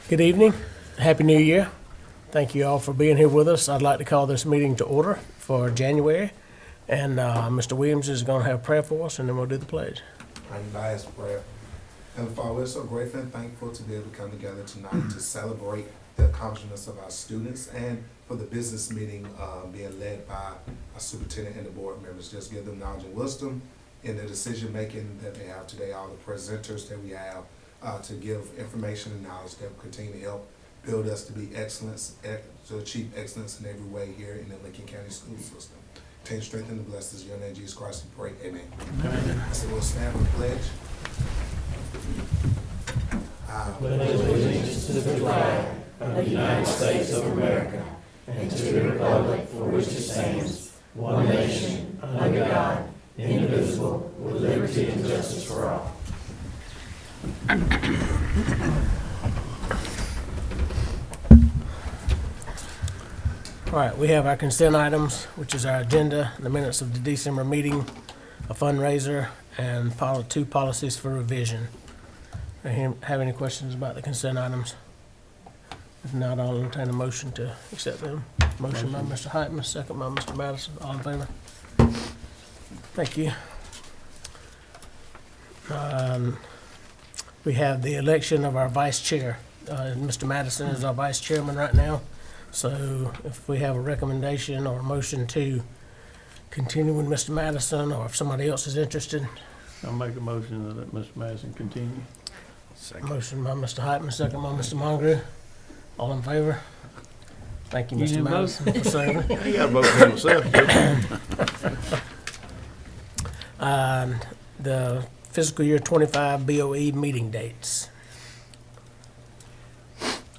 Good evening. Happy New Year. Thank you all for being here with us. I'd like to call this meeting to order for January. And Mr. Williams is going to have prayer for us, and then we'll do the pledge. Last prayer. Heavenly Father, we're so grateful and thankful to be able to come together tonight to celebrate the accomplishments of our students and for the business meeting being led by our superintendent and the board members. Just give them knowledge and wisdom in the decision making that they have today, all the presenters that we have to give information and knowledge that will continue to help build us to be excellence, to achieve excellence in every way here in the Lincoln County school system. Continue to strengthen and bless us. In your name, Jesus Christ, we pray. Amen. Amen. So we'll stand for the pledge. I pledge allegiance to the flag of the United States of America and to the republic for which it stands, one nation, under God, indivisible, with liberty and justice for all. All right, we have our consent items, which is our agenda, the minutes of the December meeting, a fundraiser, and two policies for revision. Have any questions about the consent items? If not, I'll entertain a motion to accept them. Motion by Mr. Heitman, second by Mr. Madison. All in favor? Thank you. We have the election of our vice chair. Mr. Madison is our vice chairman right now. So if we have a recommendation or a motion to continue with Mr. Madison, or if somebody else is interested. I'll make a motion to let Mr. Madison continue. Second. Motion by Mr. Heitman, second by Mr. Mongrue. All in favor? Thank you, Mr. Madison, for serving. You got to vote for himself. The fiscal year 25 BOE meeting dates.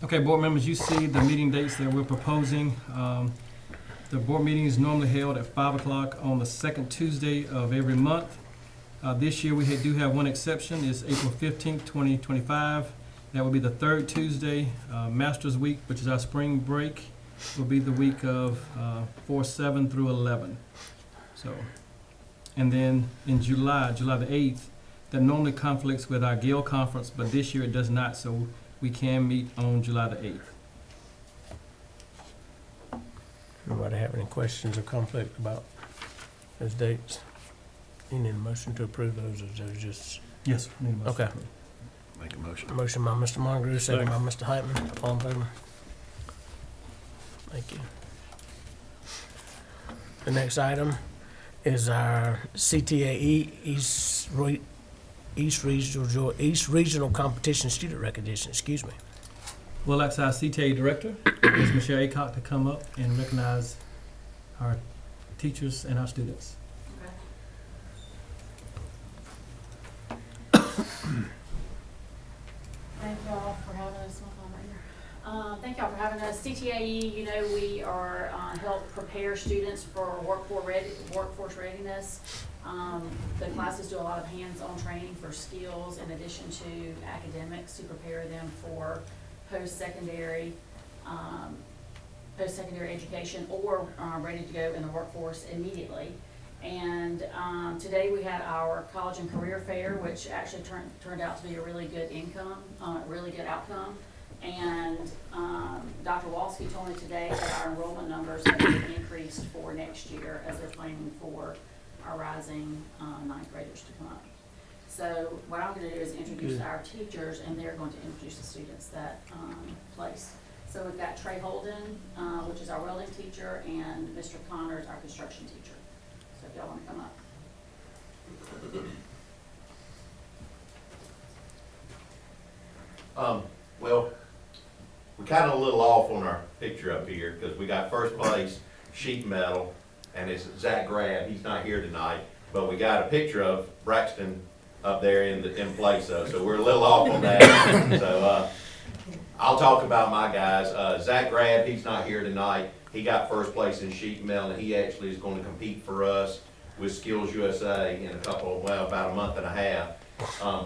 Okay, board members, you see the meeting dates that we're proposing. The board meeting is normally held at 5 o'clock on the second Tuesday of every month. This year we do have one exception. It's April 15th, 2025. That will be the third Tuesday. Masters Week, which is our spring break, will be the week of 4/7 through 11. So, and then in July the 8th, that normally conflicts with our Gale conference, but this year it does not. So we can meet on July the 8th. Anybody have any questions or conflict about those dates? You need a motion to approve those, or those just? Yes. Okay. Make a motion. Motion by Mr. Mongrue, second by Mr. Heitman. All in favor? Thank you. The next item is our CTAE East Regional Competition Student Recognition. Excuse me. We'll ask our CTA director, Ms. Michelle Aycock, to come up and recognize our teachers and our students. Thank y'all for having us. Thank y'all for having us. CTAE, you know, we are help prepare students for workforce readiness. The classes do a lot of hands-on training for skills in addition to academics to prepare them for post-secondary education or ready to go in the workforce immediately. And today we had our college and career fair, which actually turned out to be a really good outcome. And Dr. Walski told me today that our enrollment numbers have been increased for next year as they're planning for our rising ninth graders to come up. So what I'm going to do is introduce our teachers, and they're going to introduce the students that place. So we've got Trey Holden, which is our welding teacher, and Mr. Connors, our construction teacher. So if y'all want to come up. Well, we're kind of a little off on our picture up here because we got first place sheet metal, and it's Zach Grab. He's not here tonight, but we got a picture of Braxton up there in place of. So we're a little off on that. So I'll talk about my guys. Zach Grab, he's not here tonight. He got first place in sheet metal, and he actually is going to compete for us with Skills USA in about a month and a half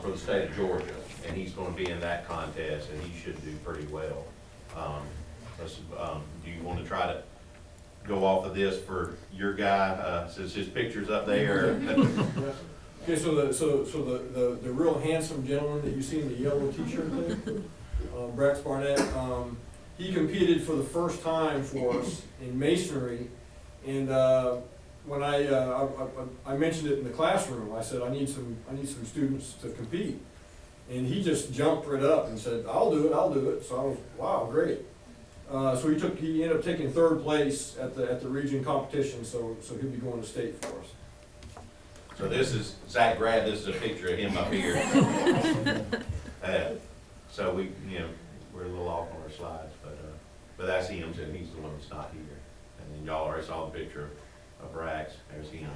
for the state of Georgia. And he's going to be in that contest, and he should do pretty well. Do you want to try to go off of this for your guy, since his picture's up there? Okay, so the real handsome gentleman that you see in the yellow t-shirt there, Brax Barnett. He competed for the first time for us in masonry, and when I mentioned it in the classroom, I said I need some students to compete, and he just jumped right up and said, I'll do it. So I was, wow, great. So he ended up taking third place at the region competition, so he'll be going to state for us. So this is Zach Grad, this is a picture of him up here. So we, we're a little off on our slides, but that's him, and he's the one that's not here. And then y'all already saw the picture of Brax, there's him.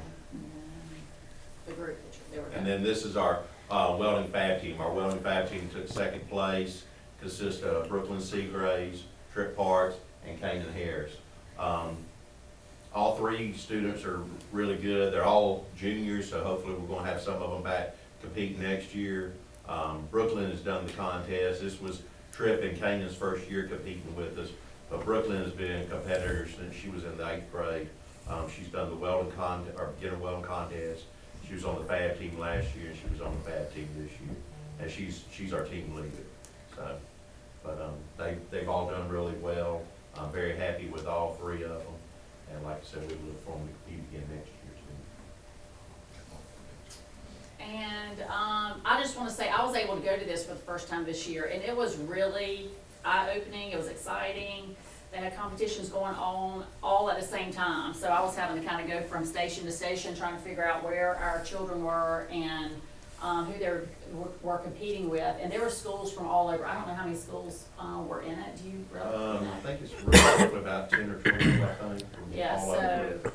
The group picture, there we go. And then this is our welding fab team. Our welding fab team took second place, consists of Brooklyn Seagraves, Trip Parts, and Canaan Harris. All three students are really good. They're all juniors, so hopefully we're gonna have some of them back compete next year. Brooklyn has done the contest. This was Trip and Canaan's first year competing with us, but Brooklyn has been a competitor since she was in the 8th grade. She's done the welding beginner welding contest. She was on the fab team last year, and she was on the fab team this year, and she's our team leader. So, but they've all done really well. I'm very happy with all three of them, and like I said, we look forward to compete again next year too. And I just want to say, I was able to go to this for the first time this year, and it was really eye-opening. It was exciting. They had competitions going on all at the same time. So I was having to kind of go from station to station, trying to figure out where our children were and who they were competing with. And there were schools from all over. I don't know how many schools were in it. Do you really? I think it's roughly about 10 or 20, I think. Yeah, all over. so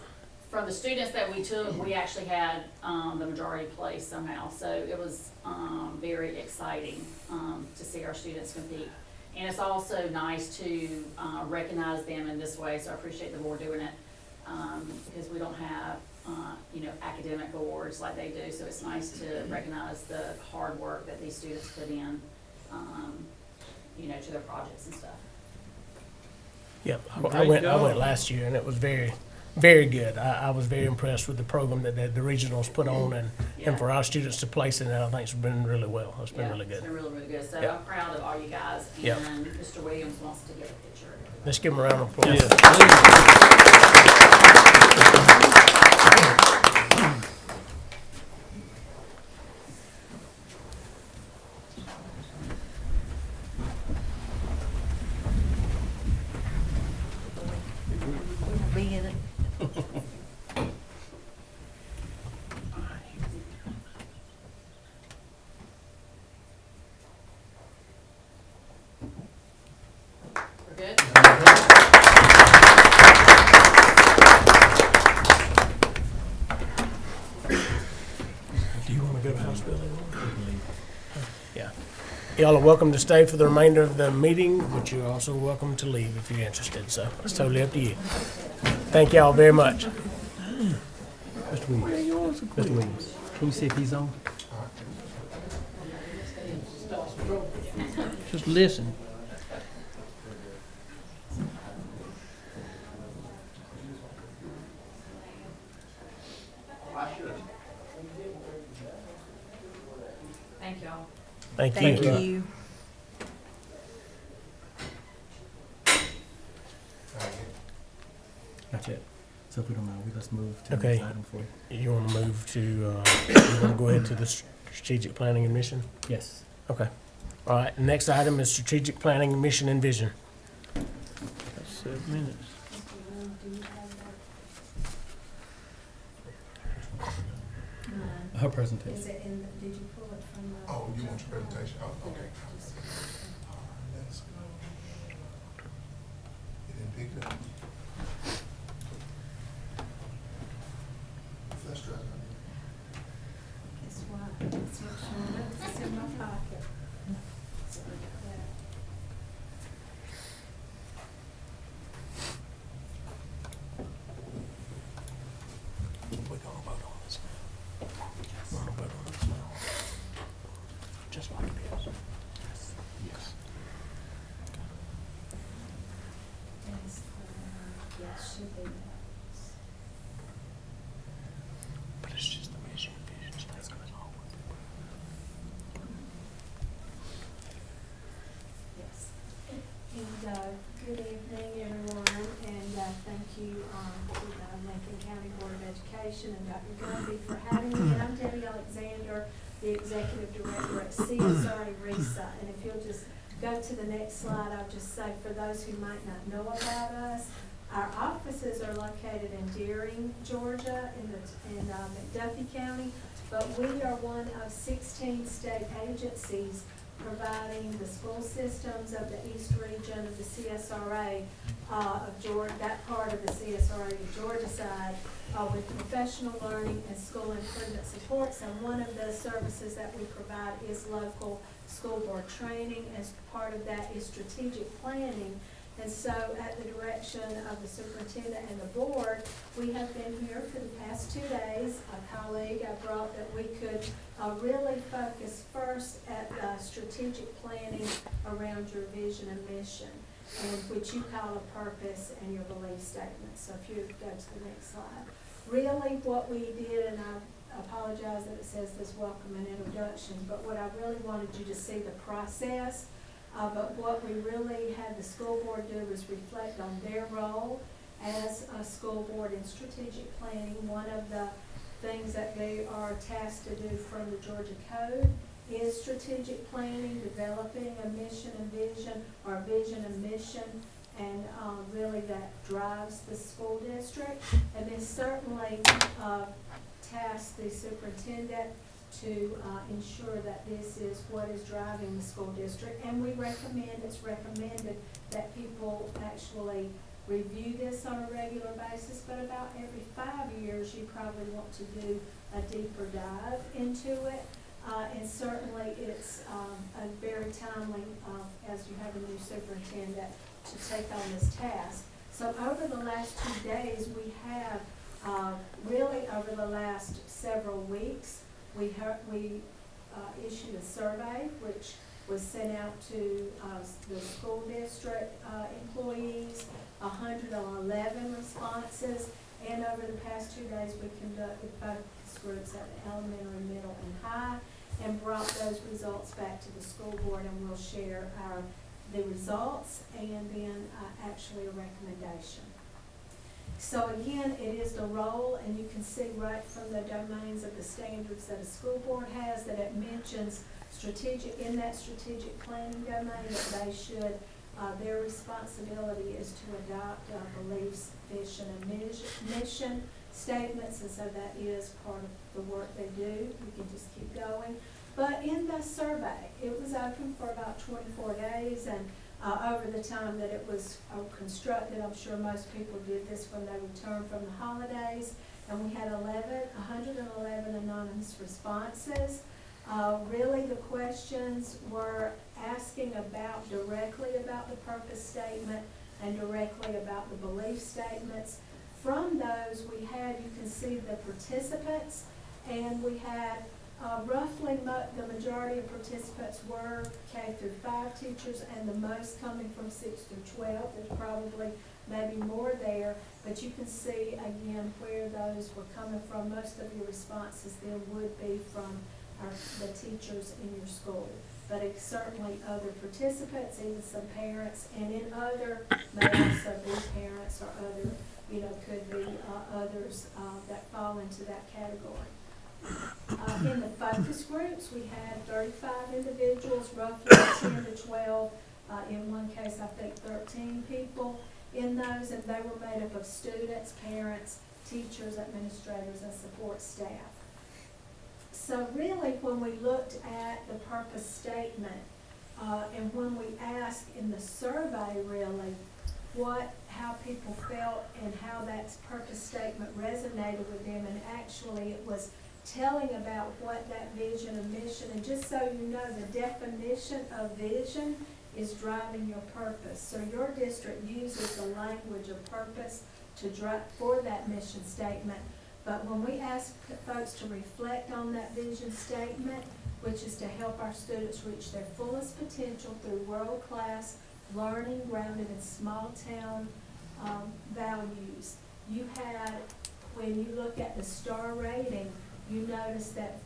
from the students that we took, we actually had the majority place somehow. So it was very exciting to see our students compete. And it's also nice to recognize them in this way, so I appreciate the board doing it, because we don't have, academic awards like they do, so it's nice to recognize the hard work that these students put in, to their projects and stuff. Yep, I went last year, and it was very, very good. I was very impressed with the program that the regionals put on, and for our students to place in it, I think it's been really well. It's been really It's good. been really, really good, so Yeah. I'm proud of all you guys, Yeah. and Mr. Williams wants to get a picture. Let's give them a round of applause. Be in it. We're good? Do you want to go to House building? Yeah. Y'all are welcome to stay for the remainder of the meeting, but you're also welcome to leave if you're interested, so it's totally up to you. Thank y'all very much. Mr. Williams. Mr. Williams, can you see if he's on? Just listen. Thank y'all. Thank Thank you. you. Not yet. So if we don't mind, let's move to the Okay. next item for you. You want to move to, you want to go ahead to the strategic planning and mission? Yes. Okay. All right, the next item is strategic planning, mission, and vision. That's 7 minutes. Her presentation. Is it in, did you pull it from the? Oh, you want your presentation? Oh, okay. Let's go. You didn't pick it up? Flash drive. Guess what? It's not showing up. It's in my pocket. So, yeah. We're gonna vote on this now. We're gonna vote on this now. Just like it is. Yes. Yes, yes, should be. But it's just the mission and vision, so that's gonna all work. Yes. Good evening, everyone, and thank you to the Lincoln County Board of Education and Dr. Gumby for having me. And I'm Debbie Alexander, the Executive Director at CSRA RESA. And if you'll just go to the next slide, I'll just say for those who might not know about us, our offices are located in Deering, Georgia, in McDuffie County, but we are one of 16 state agencies providing the school systems of the East Region of the CSRA of Georgia, that part of the CSRA, the Georgia side, with professional learning and school improvement supports. And one of the services that we provide is local school board training. As part of that is strategic planning. And so at the direction of the superintendent and the board, we have been here for the past 2 days. A colleague I brought that we could really focus first at strategic planning around your vision and mission, and which you call a purpose and your belief statement. So if you go to the next slide. Really what we did, and I apologize that it says this welcome and introduction, but what I really wanted you to see the process. But what we really had the school board do was reflect on their role as a school board in strategic planning. One of the things that they are tasked to do from the Georgia Code is strategic planning, developing a mission and vision, or vision and mission, and really that drives the school district. And then certainly task the superintendent to ensure that this is what is driving the school district. And we recommend, it's recommended that people actually review this on a regular basis, but about every 5 years, you probably want to do a deeper dive into it. And certainly it's a very timely, as you have a new superintendent, to take on this task. So over the last 2 days, we have really over the last several weeks, we issued a survey which was sent out to the school district employees, 111 responses, and over the past 2 days we conducted focus groups at the elementary, middle, and high, and brought those results back to the school board, and we'll share the results and then actually a recommendation. So again, it is the role, and you can see right from the domains of the standards that a school board has that it mentions in that strategic planning domain that they should, their responsibility is to adopt beliefs, vision, and mission statements, and so that is part of the work they do. You can just keep going. But in the survey, it was open for about 24 days, and over the time that it was constructed, I'm sure most people did this when they returned from the holidays, and we had 111 anonymous responses. Really the questions were asking directly about the purpose statement and directly about the belief statements. From those, we had, you can see the participants, and we had roughly the majority of participants were K through 5 teachers, and the most coming from 6 through 12. There's probably maybe more there, but you can see again where those were coming from. Most of your responses then would be from the teachers in your school, but it's certainly other participants, even some parents, and in other may also be parents or other, could be others that fall into that category. In the focus groups, we had 35 individuals, roughly 10 to 12, in one case I think 13 people in those, and they were made up of students, parents, teachers, administrators, and support staff. So really when we looked at the purpose statement, and when we asked in the survey really how people felt and how that purpose statement resonated with them, and actually it was telling about what that vision and mission, and just so you know, the definition of vision is driving your purpose. So your district uses the language of purpose to drive for that mission statement. But when we ask folks to reflect on that vision statement, which is to help our students reach their fullest potential through world-class learning grounded in small-town values, you had, when you look at the star rating, you notice that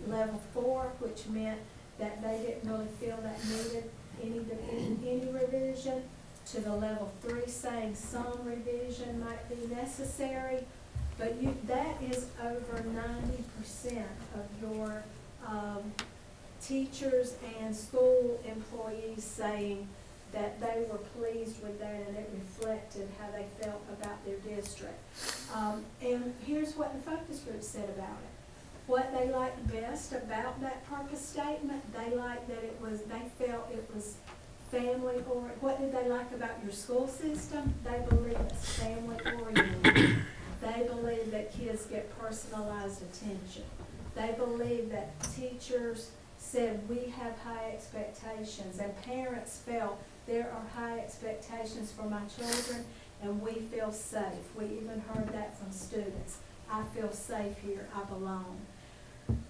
level 4, which meant that they didn't really feel that needed any revision. to the level 3, saying some revision might be necessary. But that is over 90% of your teachers and school employees saying that they were pleased with that and it reflected how they felt about their district. And here's what the focus group said about it. What they liked best about that purpose statement, they liked that they felt it was family oriented. What did they like about your school system? They believe it's family oriented. They believe that kids get personalized attention. They believe that teachers said we have high expectations, and parents felt there are high expectations for my children and we feel safe. We even heard that from students. I feel safe here, I belong.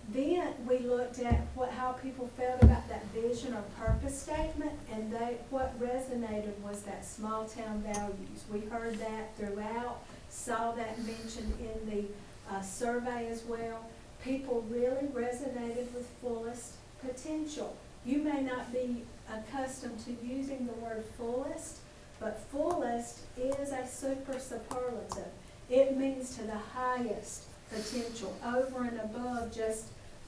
Then we looked at how people felt about that vision or purpose statement, and what resonated was that small town values. We heard that throughout, saw that mentioned in the survey as well. People really resonated with fullest potential. You may not be accustomed to using the word fullest, but fullest is a super superlative. It means to the highest potential, over and above just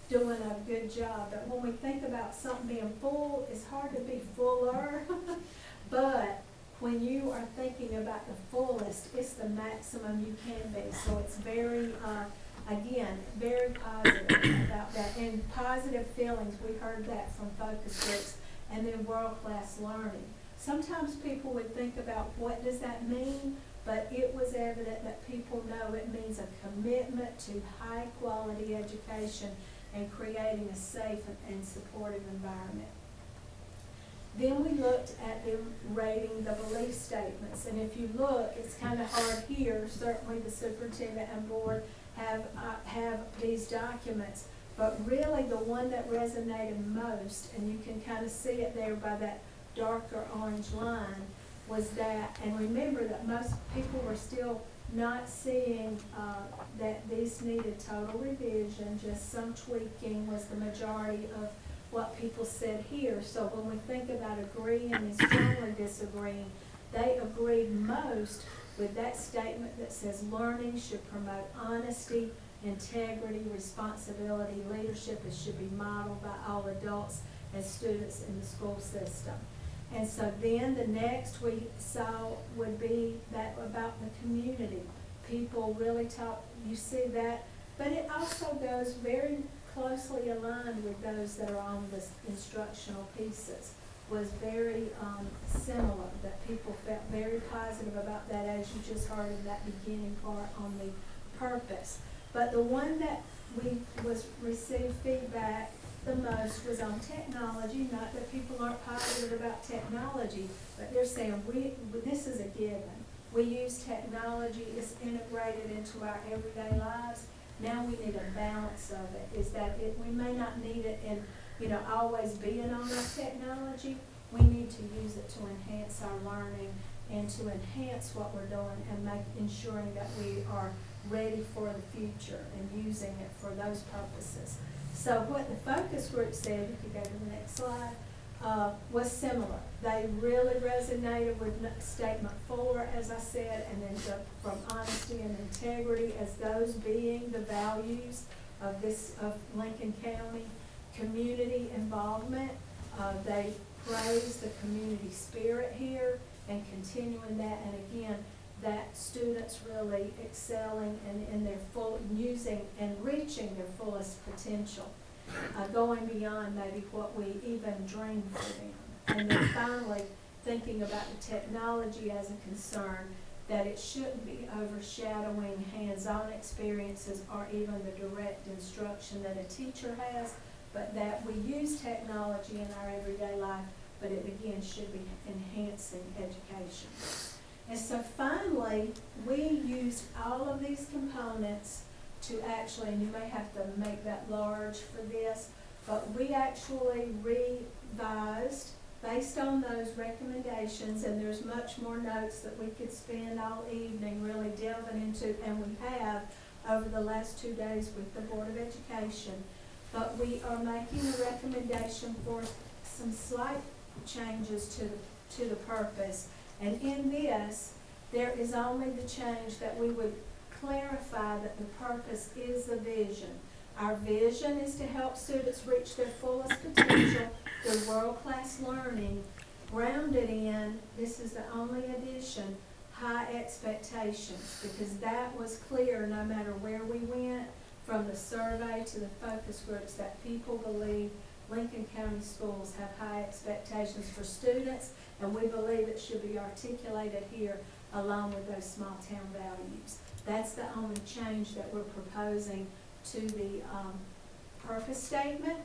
doing a good job. But when we think about something being full, it's hard to be fuller. But when you are thinking about the fullest, it's the maximum you can be. So it's very, again, very positive about that. And positive feelings, we heard that from focus groups. And then world-class learning. Sometimes people would think about what does that mean, but it was evident that people know it means a commitment to high-quality education and creating a safe and supportive environment. Then we looked at them rating the belief statements, and if you look, it's kind of hard here. Certainly the superintendent and board have these documents, but really the one that resonated most, and you can kind of see it there by that darker orange line, was that, and remember that most people were still not seeing that these needed total revision, just some tweaking was the majority of what people said here. So when we think about agreeing and strongly disagreeing, they agreed most with that statement that says learning should promote honesty, integrity, responsibility, leadership. It should be modeled by all adults and students in the school system. And so then the next we saw would be that about the community. People really talk, you see that, but it also goes very closely aligned with those that are on the instructional pieces, was very similar, that people felt very positive about that, as you just heard in that beginning part on the purpose. But the one that received feedback the most was on technology. Not that people aren't positive about technology, but they're saying this is a given. We use technology, it's integrated into our everyday lives. Now we need a balance of it. Is that we may not need it in, always being on our technology. We need to use it to enhance our learning and to enhance what we're doing and ensuring that we are ready for the future and using it for those purposes. So what the focus group said, if you go to the next slide, was similar. They really resonated with statement 4, as I said, and then from honesty and integrity as those being the values of Lincoln County. Community involvement, they praised the community spirit here and continuing that, and again, that students really excelling and in their full, using and reaching their fullest potential, going beyond maybe what we even dreamed for them. And then finally, thinking about the technology as a concern, that it shouldn't be overshadowing hands-on experiences or even the direct instruction that a teacher has, but that we use technology in our everyday life, but it again should be enhancing education. And so finally, we used all of these components to actually, and you may have to make that large for this, but we actually revised based on those recommendations, and there's much more notes that we could spend all evening really delving into, and we have over the last 2 days with the Board of Education. But we are making a recommendation for some slight changes to the purpose. And in this, there is only the change that we would clarify that the purpose is the vision. Our vision is to help students reach their fullest potential through world-class learning, grounded in, this is the only addition, high expectations, because that was clear no matter where we went, from the survey to the focus groups, that people believe Lincoln County schools have high expectations for students, and we believe it should be articulated here along with those small town values. That's the only change that we're proposing to the purpose statement.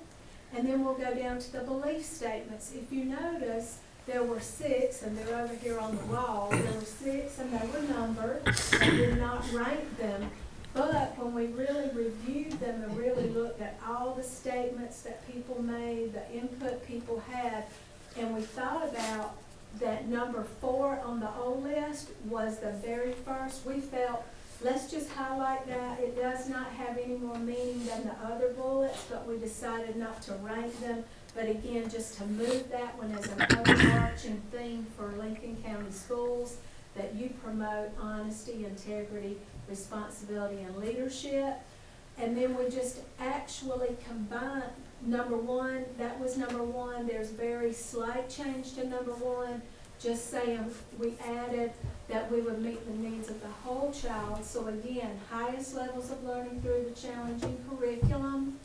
And then we'll go down to the belief statements. If you notice, there were 6, and they're over here on the wall. There were 6, and they were numbered. I did not rank them. But when we really reviewed them and really looked at all the statements that people made, the input people had, and we thought about that number 4 on the old list was the very first, we felt, let's just highlight that. It does not have any more meaning than the other bullets, but we decided not to rank them. But again, just to move that one as an overarching theme for Lincoln County Schools, that you promote honesty, integrity, responsibility, and leadership. And then we just actually combine number 1, that was number 1. There's very slight change to number 1, just saying we added that we would meet the needs of the whole child. So again, highest levels of learning through the challenging curriculum,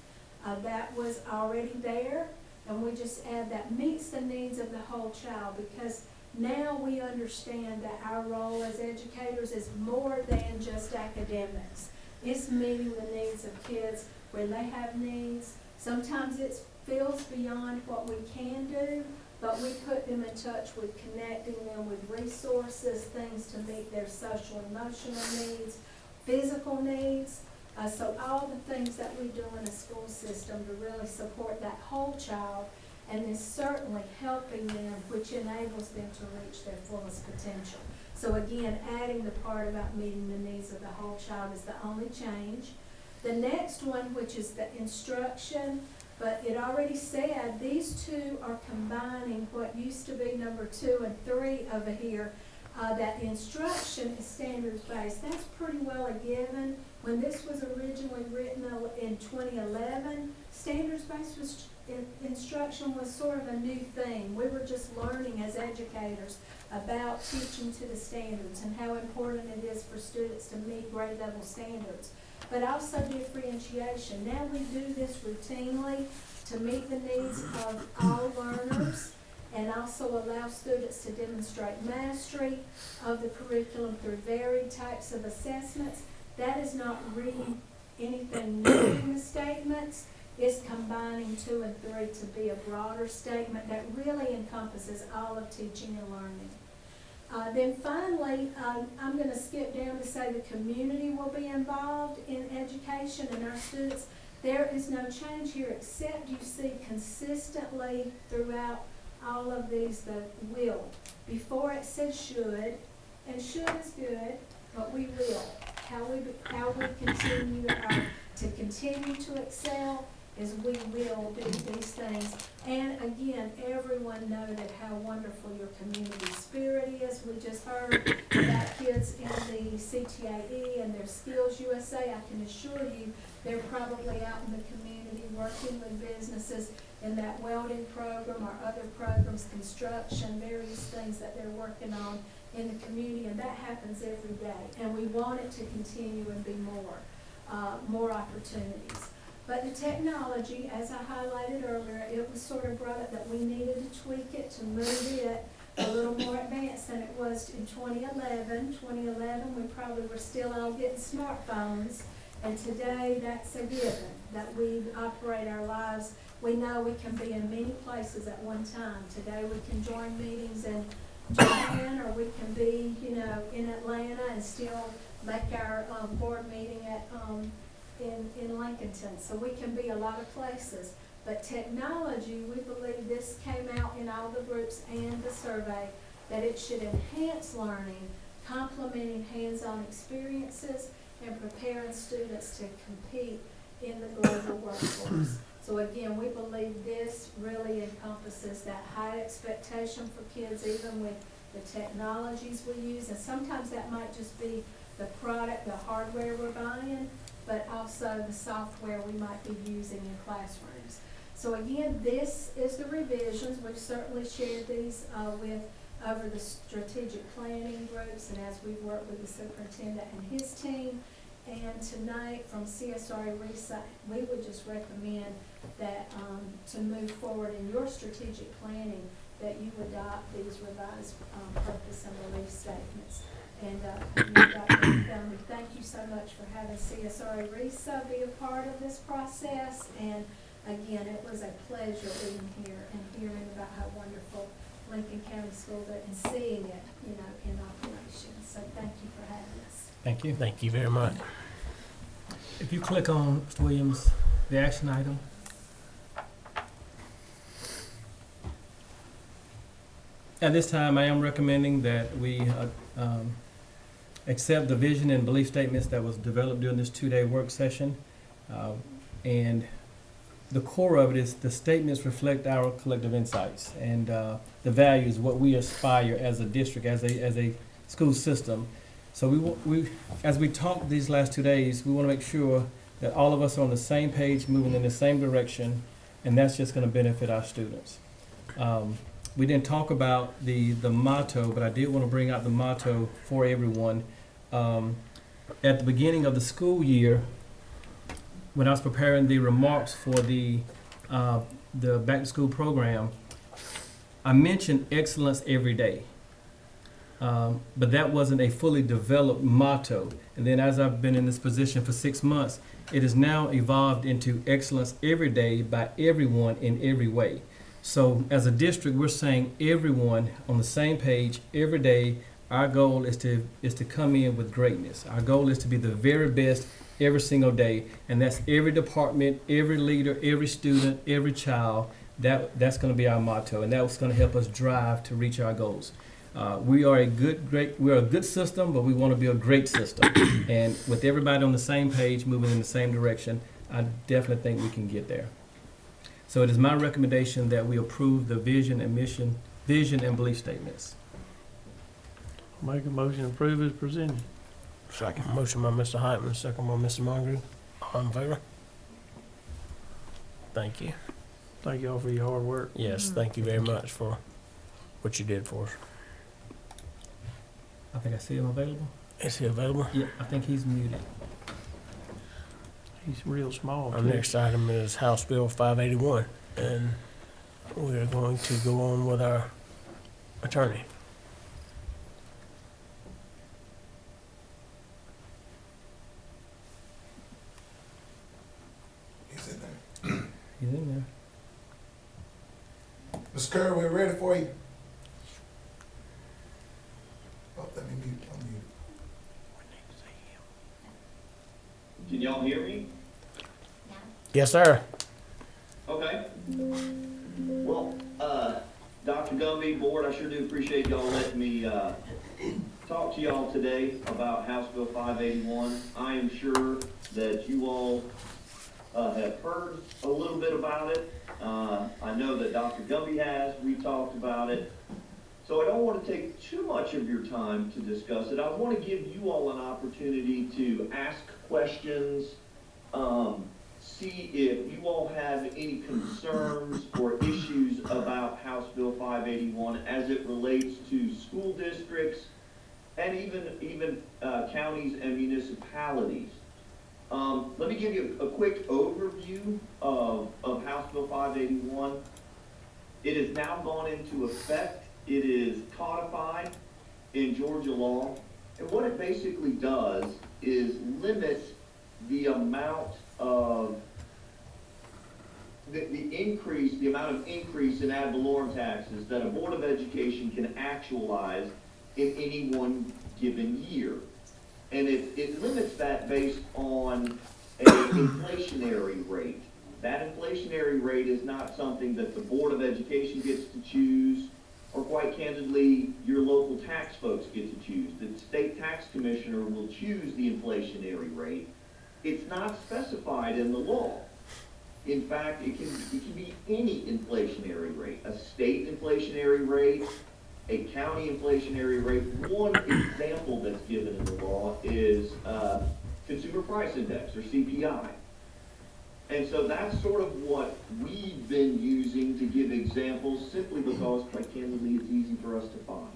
that was already there. And we just add that meets the needs of the whole child, because now we understand that our role as educators is more than just academics. It's meeting the needs of kids when they have needs. Sometimes it feels beyond what we can do, but we put them in touch with connecting them with resources, things to meet their social, emotional needs, physical needs. So all the things that we do in a school system to really support that whole child, and is certainly helping them, which enables them to reach their fullest potential. So again, adding the part about meeting the needs of the whole child is the only change. The next one, which is the instruction, but it already said these two are combining what used to be number 2 and 3 over here. That instruction is standards-based. That's pretty well a given. When this was originally written in 2011, standards-based instruction was sort of a new thing. We were just learning as educators about teaching to the standards and how important it is for students to meet grade level standards, but also differentiation. Now we do this routinely to meet the needs of all learners, and also allow students to demonstrate mastery of the curriculum through varied types of assessments. That is not reading anything new in the statements. It's combining 2 and 3 to be a broader statement that really encompasses all of teaching and learning. Then finally, I'm going to skip down to say the community will be involved in education and our students. There is no change here, except you see consistently throughout all of these the will. Before it said should, and should is good, but we will. How we continue to continue to excel is we will do these things. And again, everyone noted how wonderful your community spirit is. We just heard about kids in the CTAE and their Skills USA. I can assure you they're probably out in the community working with businesses in that welding program or other programs, construction, various things that they're working on in the community, and that happens every day. And we want it to continue and be more opportunities. But the technology, as I highlighted earlier, it was sort of brought up that we needed to tweak it to move it a little more advanced than it was in 2011. 2011, we probably were still all getting smartphones, and today that's a given, that we operate our lives. We know we can be in many places at one time. Today we can join meetings in Japan, or we can be, in Atlanta and still make our board meeting at in Lincolnton. So we can be a lot of places. But technology, we believe this came out in all the groups and the survey, that it should enhance learning, complementing hands-on experiences and preparing students to compete in the global workforce. So again, we believe this really encompasses that high expectation for kids, even with the technologies we use, and sometimes that might just be the product, the hardware we're buying, but also the software we might be using in classrooms. So again, this is the revisions. We've certainly shared these over the strategic planning groups and as we've worked with the superintendent and his team. And tonight from CSRA RESA, we would just recommend that to move forward in your strategic planning, that you adopt these revised purpose and belief statements. And Dr. Montgomery, thank you so much for having CSRA RESA be a part of this process. And again, it was a pleasure being here and hearing about how wonderful Lincoln County Schools are and seeing it, you know, in operation. So thank you for having us. Thank you. Thank you very much. If you click on, Mr. Williams, the action item. At this time, I am recommending that we accept the vision and belief statements that was developed during this 2-day work session. And the core of it is the statements reflect our collective insights and the values, what we aspire as a district, as a school system. So we as we talk these last 2 days, we want to make sure that all of us are on the same page, moving in the same direction, and that's just going to benefit our students. We didn't talk about the motto, but I did want to bring out the motto for everyone. At the beginning of the school year, when I was preparing the remarks for the back to school program, I mentioned excellence every day. But that wasn't a fully developed motto. And then as I've been in this position for 6 months, it has now evolved into excellence every day by everyone in every way. So as a district, we're saying everyone on the same page every day. Our goal is to come in with greatness. Our goal is to be the very best every single day, and that's every department, every leader, every student, every child. That's going to be our motto, and that's going to help us drive to reach our goals. We are a good system, but we want to be a great system. And with everybody on the same page, moving in the same direction, I definitely think we can get there. So it is my recommendation that we approve the vision and belief statements. Make a motion to approve as presented. Second. Motion by Mr. Heitman, second by Mr. Moncrief. All in favor? Thank you. Thank y'all for your hard work. Yes, thank you very much for what you did for us. I think I see him available. Is he available? Yeah, I think he's muted. He's real small. Our too. next item is House Bill 581, and we're going to go on with our attorney. He's in there. He's in there. Ms. Kerr, we're ready for you. Oh, let me mute, unmute. Can y'all hear me? Yes, sir. Okay. Well, Dr. Gumby, board, I sure do appreciate y'all letting me talk to y'all today about House Bill 581. I am sure that you all have heard a little bit about it. I know that Dr. Gumby has. We talked about it. So I don't want to take too much of your time to discuss it. I want to give you all an opportunity to ask questions, see if you all have any concerns or issues about House Bill 581 as it relates to school districts and even counties and municipalities. Let me give you a quick overview of House Bill 581. It has now gone into effect. It is codified in Georgia law, and what it basically does is limit the amount of the amount of increase in ad valorem taxes that a Board of Education can actualize in any one given year. And it limits that based on an inflationary rate. That inflationary rate is not something that the Board of Education gets to choose, or quite candidly, your local tax folks get to choose. The state tax commissioner will choose the inflationary rate. It's not specified in the law. In fact, it can be any inflationary rate, a state inflationary rate, a county inflationary rate. One example that's given in the law is Consumer Price Index, or CPI. And so that's sort of what we've been using to give examples, simply because, quite candidly, it's easy for us to find.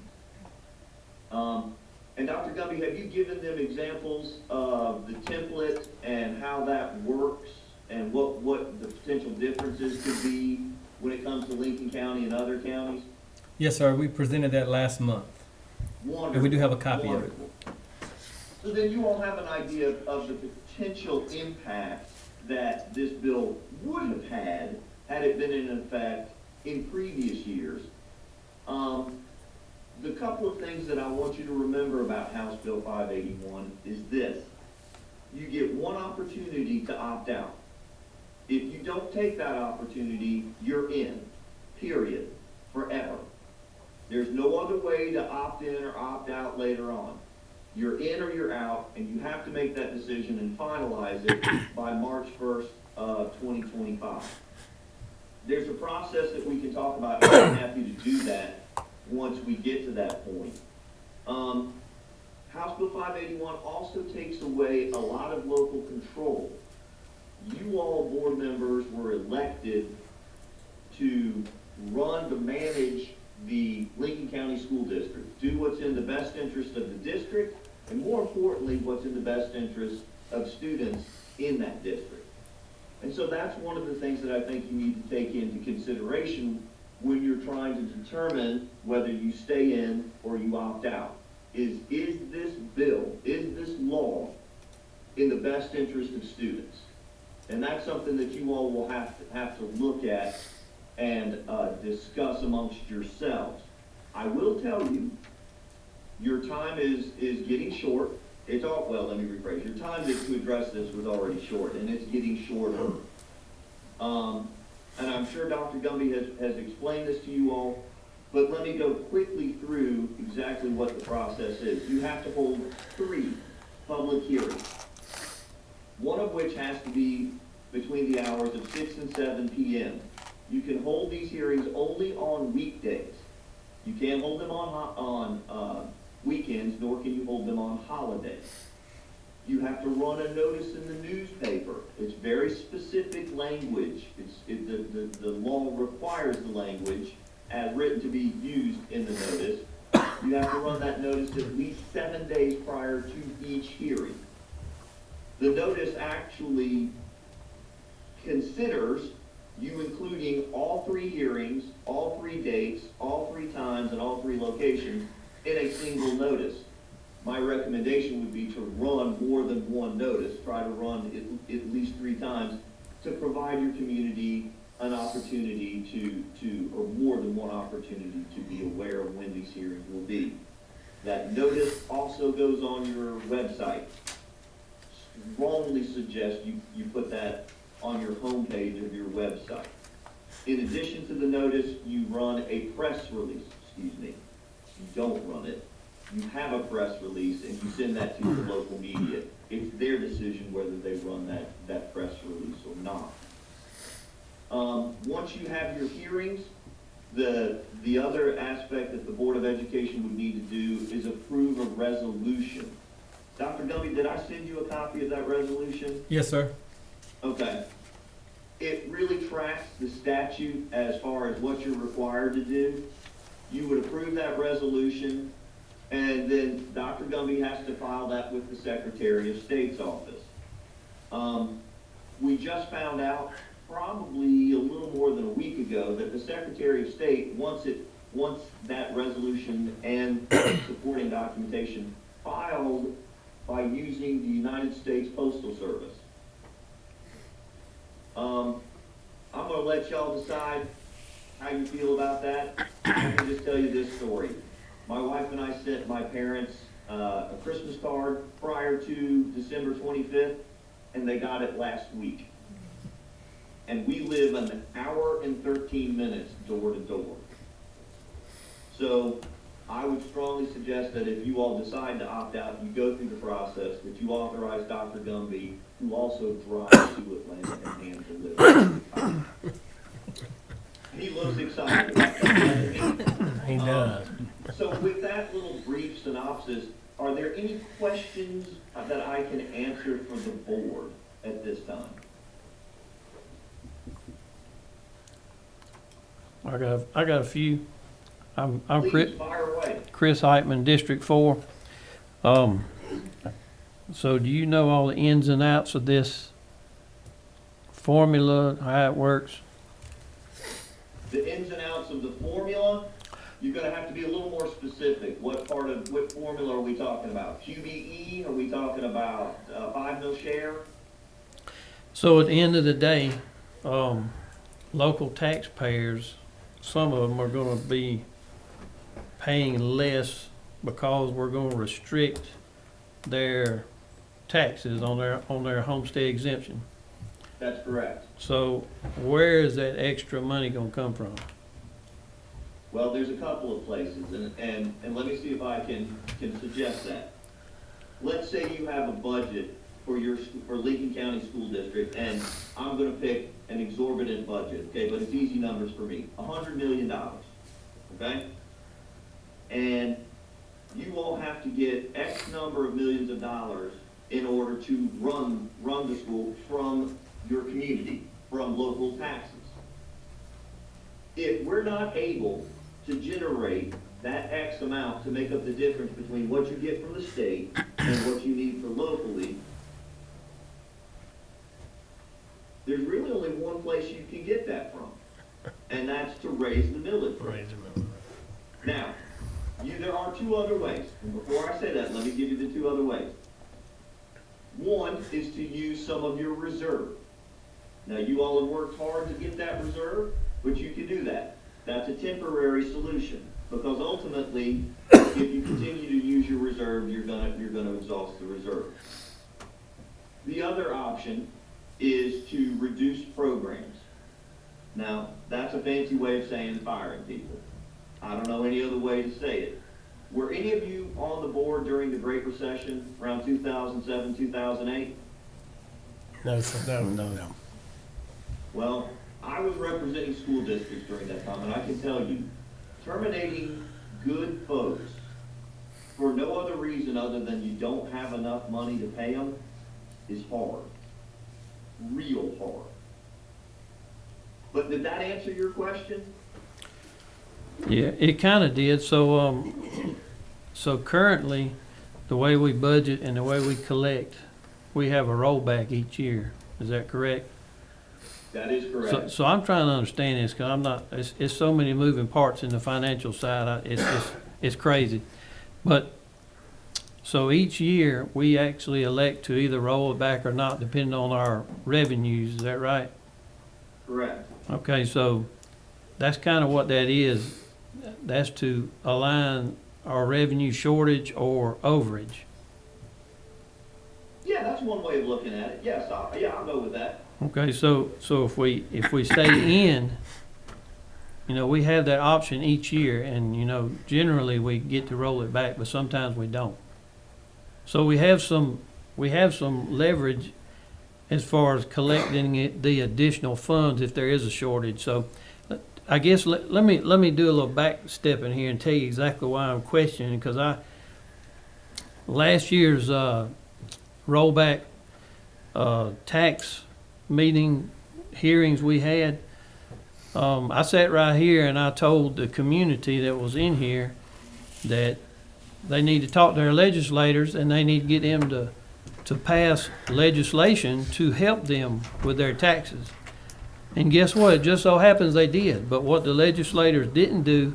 And Dr. Gumby, have you given them examples of the template and how that works and what the potential differences could be when it comes to Lincoln County and other counties? Yes, sir, we presented that last month. Wonderful. And we do have a copy of it. Wonderful. So then you all have an idea of the potential impact that this bill would have had it been in effect in previous years. The couple of things that I want you to remember about House Bill 581 is this. You get one opportunity to opt out. If you don't take that opportunity, you're in, period, forever. There's no other way to opt in or opt out later on. You're in or you're out, and you have to make that decision and finalize it by March 1st of 2025. There's a process that we can talk about, and I'm happy to do that once we get to that point. House Bill 581 also takes away a lot of local control. You all board members were elected to run, to manage the Lincoln County School District, do what's in the best interest of the district, and more importantly, what's in the best interest of students in that district. And so that's one of the things that I think you need to take into consideration when you're trying to determine whether you stay in or you opt out. Is this bill, is this law in the best interest of students? And that's something that you all will have to look at and discuss amongst yourselves. I will tell you, your time is getting short. It's all, well, let me rephrase. Your time to address this was already short, and it's getting shorter. And I'm sure Dr. Gumby has explained this to you all, but let me go quickly through exactly what the process is. You have to hold 3 public hearings, one of which has to be between the hours of 6 and 7 p.m. You can hold these hearings only on weekdays. You can't hold them on weekends, nor can you hold them on holidays. You have to run a notice in the newspaper. It's very specific language. The law requires the language as written to be used in the notice. You have to run that notice at least 7 days prior to each hearing. The notice actually considers you including all 3 hearings, all 3 dates, all 3 times, and all 3 locations in a single notice. My recommendation would be to run more than one notice. Try to run at least 3 times to provide your community an opportunity or more than one opportunity to be aware of when these hearings will be. That notice also goes on your website. Strongly suggest you put that on your homepage of your website. In addition to the notice, you run a press release. Excuse me. You don't run it. You have a press release and you send that to the local media. It's their decision whether they run that press release or not. Once you have your hearings, the other aspect that the Board of Education would need to do is approve a resolution. Dr. Gumby, did I send you a copy of that resolution? Yes, sir. Okay. It really tracks the statute as far as what you're required to do. You would approve that resolution, and then Dr. Gumby has to file that with the Secretary of State's office. We just found out probably a little more than a week ago that the Secretary of State wants that resolution and supporting documentation filed by using the United States Postal Service. I'm going to let y'all decide how you feel about that. I can just tell you this story. My wife and I sent my parents a Christmas card prior to December 25th, and they got it last week. And we live an hour and 13 minutes door to door. So I would strongly suggest that if you all decide to opt out, you go through the process, that you authorize Dr. Gumby, who also drives to Atlanta and hand deliver. He looks excited about that. He does. So with that little brief synopsis, are there any questions that I can answer for the board at this time? I got a few. I'm Please fire away. Chris Heitman, District 4. So do you know all the ins and outs of this formula, how it works? The ins and outs of the formula, you're gonna have to be a little more specific. What formula are we talking about? QBE, are we talking about 5 mil share? So at the end of the day, local taxpayers, some of them are gonna be paying less because we're gonna restrict their taxes on their homestead exemption. That's correct. So where is that extra money gonna come from? Well, there's a couple of places, and let me see if I can suggest that. Let's say you have a budget for Lincoln County School District, and I'm gonna pick an exorbitant budget, okay, but it's easy numbers for me, $100 million, okay? And you all have to get X number of millions of dollars in order to run the school from your community, from local taxes. If we're not able to generate that X amount to make up the difference between what you get from the state and what you need for locally, there's really only one place you can get that from, and that's to raise the millage rate. Now, there are two other ways. And before I say that, let me give you the two other ways. One is to use some of your reserve. Now, you all have worked hard to get that reserve, but you can do that. That's a temporary solution, because ultimately, if you continue to use your reserve, you're gonna exhaust the reserve. The other option is to reduce programs. Now, that's a fancy way of saying firing people. I don't know any other way to say it. Were any of you on the board during the Great Recession around 2007, 2008? No, sir. No. Well, I was representing school districts during that time, and I can tell you, terminating good folks for no other reason other than you don't have enough money to pay them is hard. Real hard. But did that answer your question? Yeah, it kind of did. So currently, the way we budget and the way we collect, we have a rollback each year. Is that correct? That is correct. So I'm trying to understand this, because I'm not, it's so many moving parts in the financial side, it's crazy. But, so each year, we actually elect to either roll it back or not, depending on our revenues, is that right? Correct. Okay, so that's kind of what that is. That's to align our revenue shortage or overage. Yeah, that's one way of looking at it. Yes, I'll go with that. Okay, so if we stay in, we have that option each year, and generally we get to roll it back, but sometimes we don't. So we have some leverage as far as collecting the additional funds if there is a shortage. So I guess let me do a little back step in here and tell you exactly why I'm questioning, because last year's rollback tax meeting hearings we had, I sat right here and I told the community that was in here that they need to talk to their legislators and they need to get them to pass legislation to help them with their taxes. And guess what? It just so happens they did. But what the legislators didn't do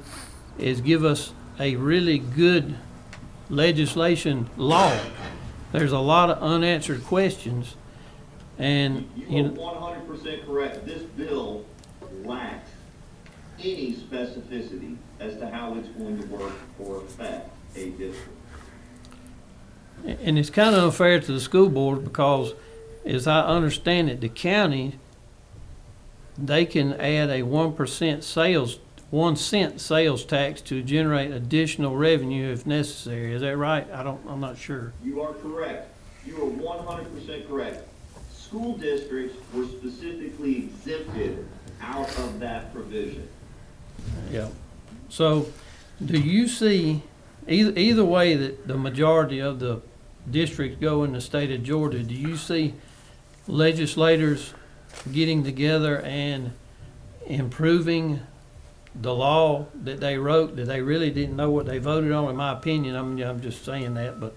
is give us a really good legislation law. There's a lot of unanswered questions. And You are 100% correct. This bill lacks any specificity as to how it's going to work or affect a district. And it's kind of unfair to the school board, because, as I understand it, the county, they can add a 1 cent sales tax to generate additional revenue if necessary. Is that right? I'm not sure. You are correct. You are 100% correct. School districts were specifically exempted out of that provision. Yeah. So Do you see, either way that the majority of the districts go in the state of Georgia, do you see legislators getting together and improving the law that they wrote, that they really didn't know what they voted on, in my opinion? I'm just saying that, but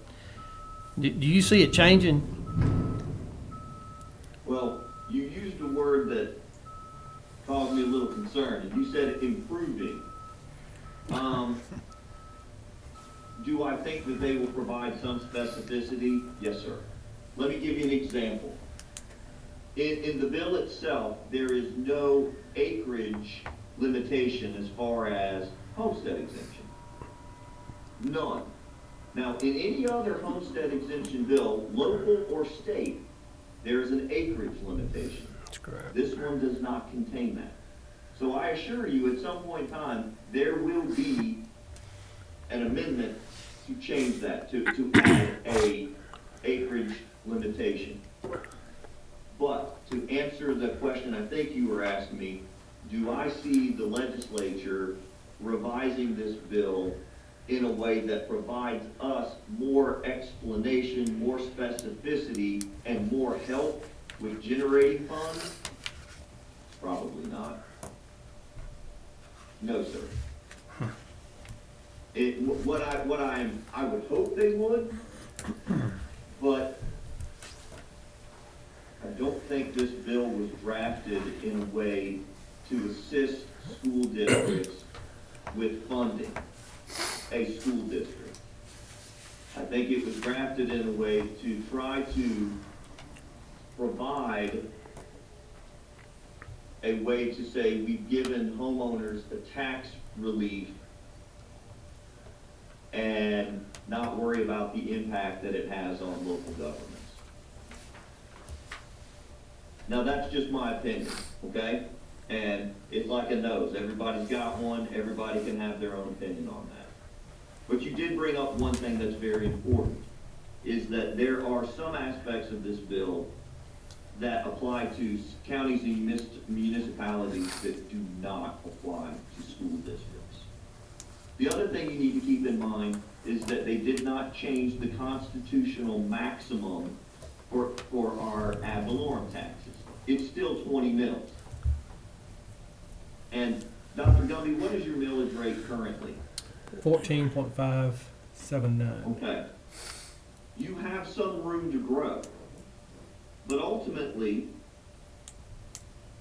do you see it changing? Well, you used a word that caused me a little concern, and you said improving. Do I think that they will provide some specificity? Yes, sir. Let me give you an example. In the bill itself, there is no acreage limitation as far as homestead exemption. None. Now, in any other homestead exemption bill, local or state, there is an acreage limitation. That's correct. This one does not contain that. So I assure you, at some point in time, there will be an amendment to change that, to add a acreage limitation. But to answer the question I think you were asking me, do I see the legislature revising this bill in a way that provides us more explanation, more specificity, and more help with generating funds? Probably not. No, sir. I would hope they would, but I don't think this bill was drafted in a way to assist school districts with funding a school district. I think it was drafted in a way to try to provide a way to say we've given homeowners a tax relief and not worry about the impact that it has on local governments. Now, that's just my opinion, okay? And it's like a nose. Everybody's got one. Everybody can have their own opinion on that. But you did bring up one thing that's very important, is that there are some aspects of this bill that apply to counties and municipalities that do not apply to school districts. The other thing you need to keep in mind is that they did not change the constitutional maximum for our ad valorem taxes. It's still 20 mils. And Dr. Gumby, what is your millage rate currently? 14.579. Okay. You have some room to grow. But ultimately,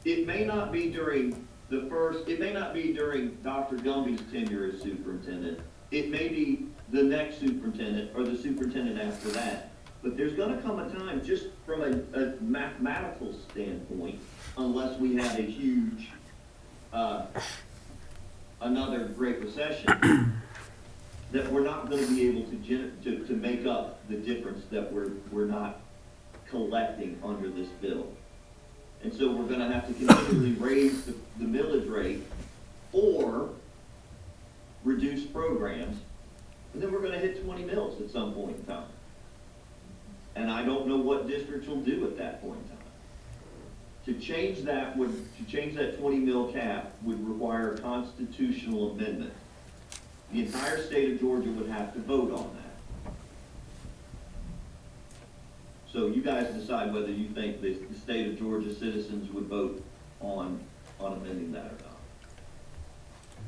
it may not be during Dr. Gumby's tenure as superintendent. It may be the next superintendent or the superintendent after that. But there's gonna come a time, just from a mathematical standpoint, unless we have a huge, another Great Recession, that we're not gonna be able to make up the difference that we're not collecting under this bill. And so we're gonna have to continually raise the millage rate or reduce programs, and then we're gonna hit 20 mils at some point in time. And I don't know what districts will do at that point in time. To change that 20 mil cap would require a constitutional amendment. The entire state of Georgia would have to vote on that. So you guys decide whether you think the state of Georgia citizens would vote on amending that or not.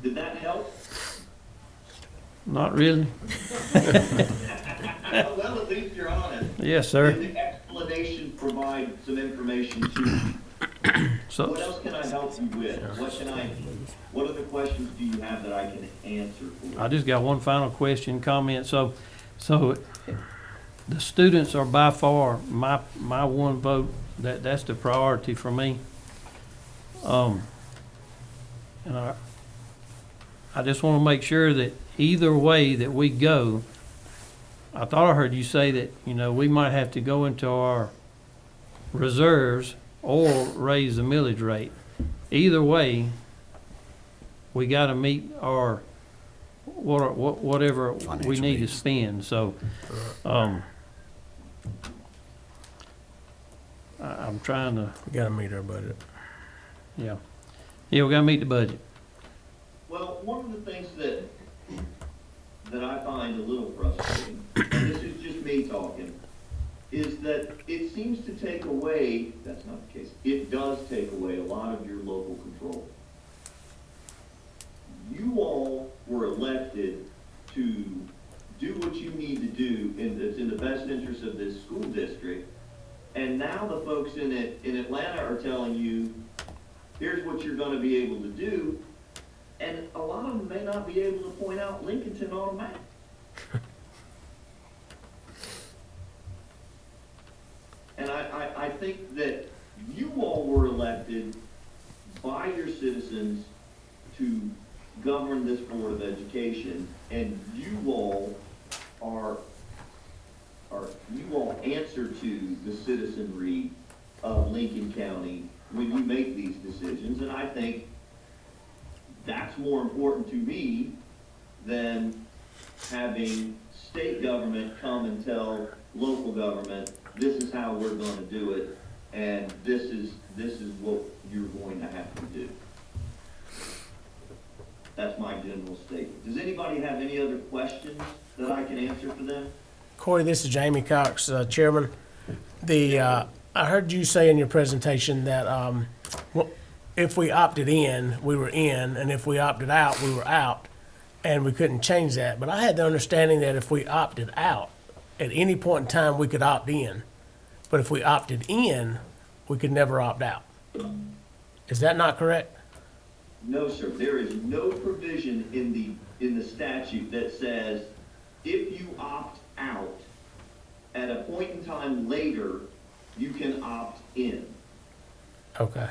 Did that help? Not really. Well, at least you're honest. Yes, sir. Did the explanation provide some information to you? So, What else can I help you with? What other questions do you have that I can answer for you? I just got one final question, comment. So the students are by far my one vote. That's the priority for me. And I just want to make sure that either way that we go, I thought I heard you say that, we might have to go into our reserves or raise the millage rate. Either way, we got to meet our whatever we need to spend. So, I'm trying to, We gotta meet our budget. yeah, we got to meet the budget. Well, one of the things that that I find a little frustrating, and this is just me talking, is that it seems to take away, that's not the case, it does take away a lot of your local control. You all were elected to do what you need to do that's in the best interest of this school district, and now the folks in Atlanta are telling you, here's what you're gonna be able to do, and a lot of them may not be able to point out Lincolnton on a map. And I think that you all were elected by your citizens to govern this Board of Education, and you all answer to the citizenry of Lincoln County when you make these decisions, and I think that's more important to me than having state government come and tell local government, this is how we're gonna do it, and this is what you're going to have to do. That's my general statement. Does anybody have any other questions that I can answer for them? Corey, this is Jamie Cox, Chairman. I heard you say in your presentation that if we opted in, we were in, and if we opted out, we were out, and we couldn't change that. But I had the understanding that if we opted out, at any point in time, we could opt in. But if we opted in, we could never opt out. Is that not correct? No, sir. There is no provision in the statute that says if you opt out, at a point in time later, you can opt in. Okay.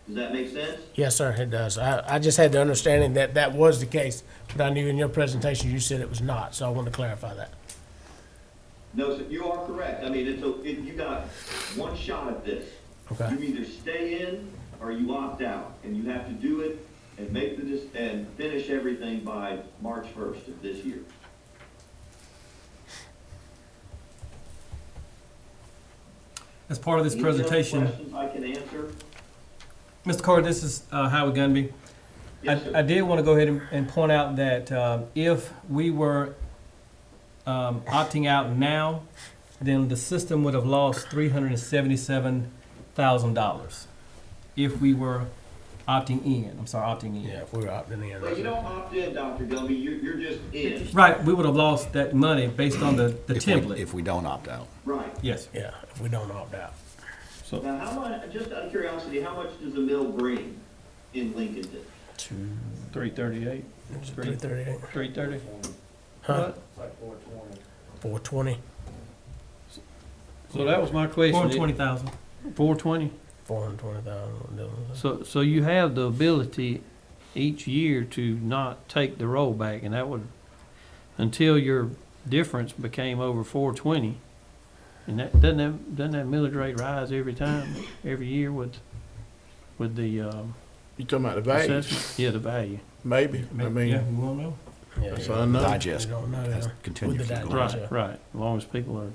Does that make sense? Yes, sir, it does. I just had the understanding that that was the case, but I knew in your presentation you said it was not, so I wanted to clarify that. No, sir, you are correct. I mean, you got one shot at this. Okay. You either stay in or you opt out, and you have to do it and and finish everything by March 1st of this year. As part of this Any other presentation, questions I can answer? Mr. Carter, this is Howard Gunby. Yes, sir. I did want to go ahead and point out that if we were opting out now, then the system would have lost $377,000 if we were opting in. I'm sorry, opting in. Yeah, if we were opting in. But you don't opt in, Dr. Gumby, you're just in. Right, we would have lost that money based on the template. If we don't opt out. Right. Yes. Yeah, if we don't opt out. Now, how much, just out of curiosity, how much does a mill bring in Lincolnton? 338. 338. 330. Huh? It's like 420. 420. So that was my question. 420,000. 420? 420,000. So you have the ability each year to not take the rollback, and that would, until your difference became over 420. And that, doesn't that millage rate rise every time, every year with the, You talking about the value? assessment? Yeah, the value. Maybe. I Yeah, mean, we won't know. Yeah, that's yeah. unknown. Digest. We don't know. That's With continuously the going. digest. Right, right, as long as people are,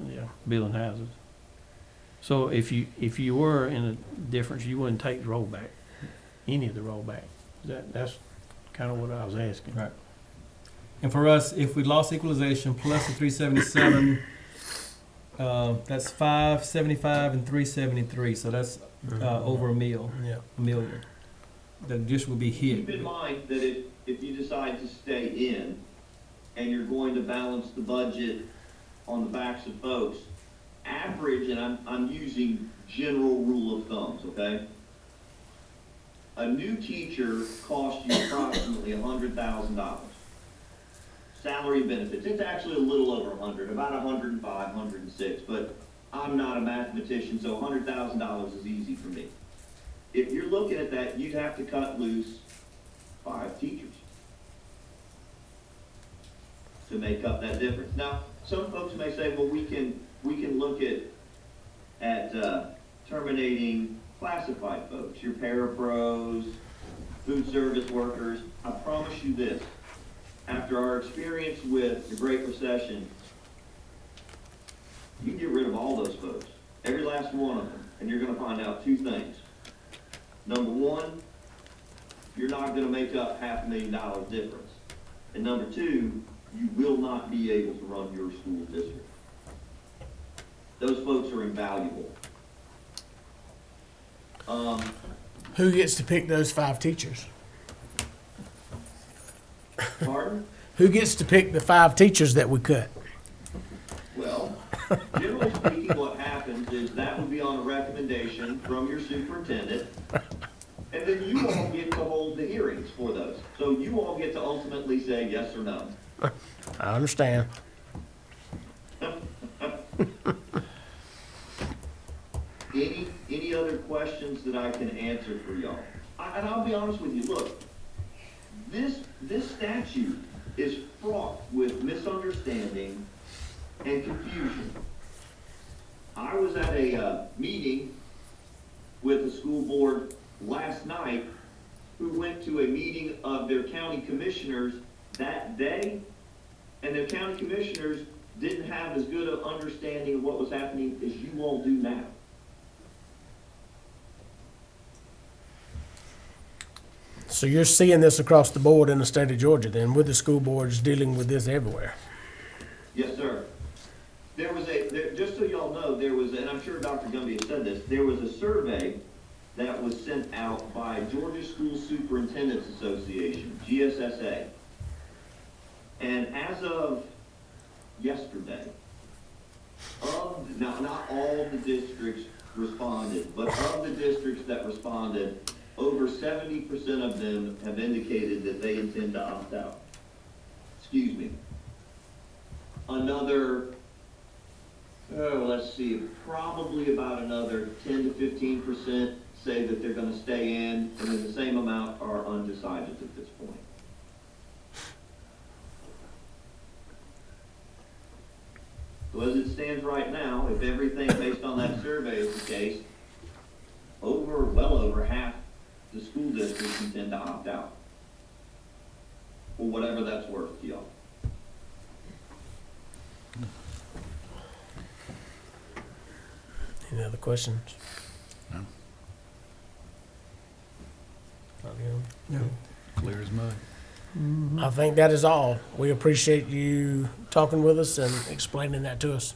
Yeah. building houses. So if you were in a difference, you wouldn't take the rollback, any of the rollback. That's kind of what I was asking. Right. And for us, if we lost equalization plus the 377, that's 575 and 373. So that's over a million. The district will be hit. Keep in mind that if you decide to stay in and you're going to balance the budget on the backs of folks, average, and I'm using general rule of thumbs, okay? A new teacher costs you approximately $100,000. Salary and benefits, it's actually a little over 100, about 105, 106, but I'm not a mathematician, so $100,000 is easy for me. If you're looking at that, you'd have to cut loose 5 teachers to make up that difference. Now, some folks may say, well, we can look at terminating classified folks, your parapros, food service workers. I promise you this, after our experience with the Great Recession, you can get rid of all those folks, every last one of them, and you're gonna find out 2 things. Number one, you're not gonna make up $500,000 difference. And number two, you will not be able to run your school district. Those folks are invaluable. Who gets to pick those 5 teachers? Pardon? Who gets to pick the 5 teachers that we cut? Well, generally speaking, what happens is that would be on a recommendation from your superintendent, and then you all get to hold the hearings for those. So you all get to ultimately say yes or no. I understand. Any other questions that I can answer for y'all? And I'll be honest with you, look, this statute is fraught with misunderstanding and confusion. I was at a meeting with the school board last night who went to a meeting of their county commissioners that day, and their county commissioners didn't have as good an understanding of what was happening as you all do now. So you're seeing this across the board in the state of Georgia then, with the school boards dealing with this everywhere? Yes, sir. There was just so y'all know, there was, and I'm sure Dr. Gumby has said this, there was a survey that was sent out by Georgia School Superintendents Association, GSSA. And as of yesterday, now not all the districts responded, but of the districts that responded, over 70% of them have indicated that they intend to opt out. Excuse me. Another, let's see, probably about another 10 to 15% say that they're going to stay in, and then the same amount are undecided at this point. So as it stands right now, if everything based on that survey is the case, well over half the school districts intend to opt out. For whatever that's worth to y'all. Any other questions? No. Not you? No. Clear as mud. I think that is all. We appreciate you talking with us and explaining that to us.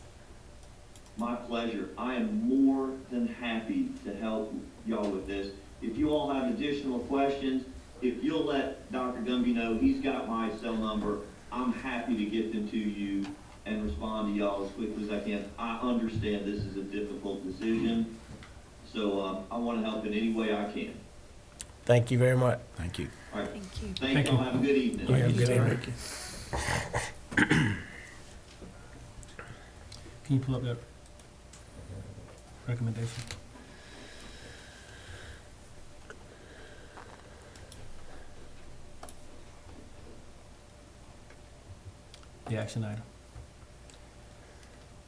My pleasure. I am more than happy to help y'all with this. If you all have additional questions, if you'll let Dr. Gumby know, he's got my cell number. I'm happy to get them to you and respond to y'all as quickly as I can. I understand this is a difficult decision, so I want to help in any way I can. Thank you very much. Thank you. All right. Thank you. Thank y'all. Have a good evening. You have a good evening. Can you pull up that recommendation? The action item.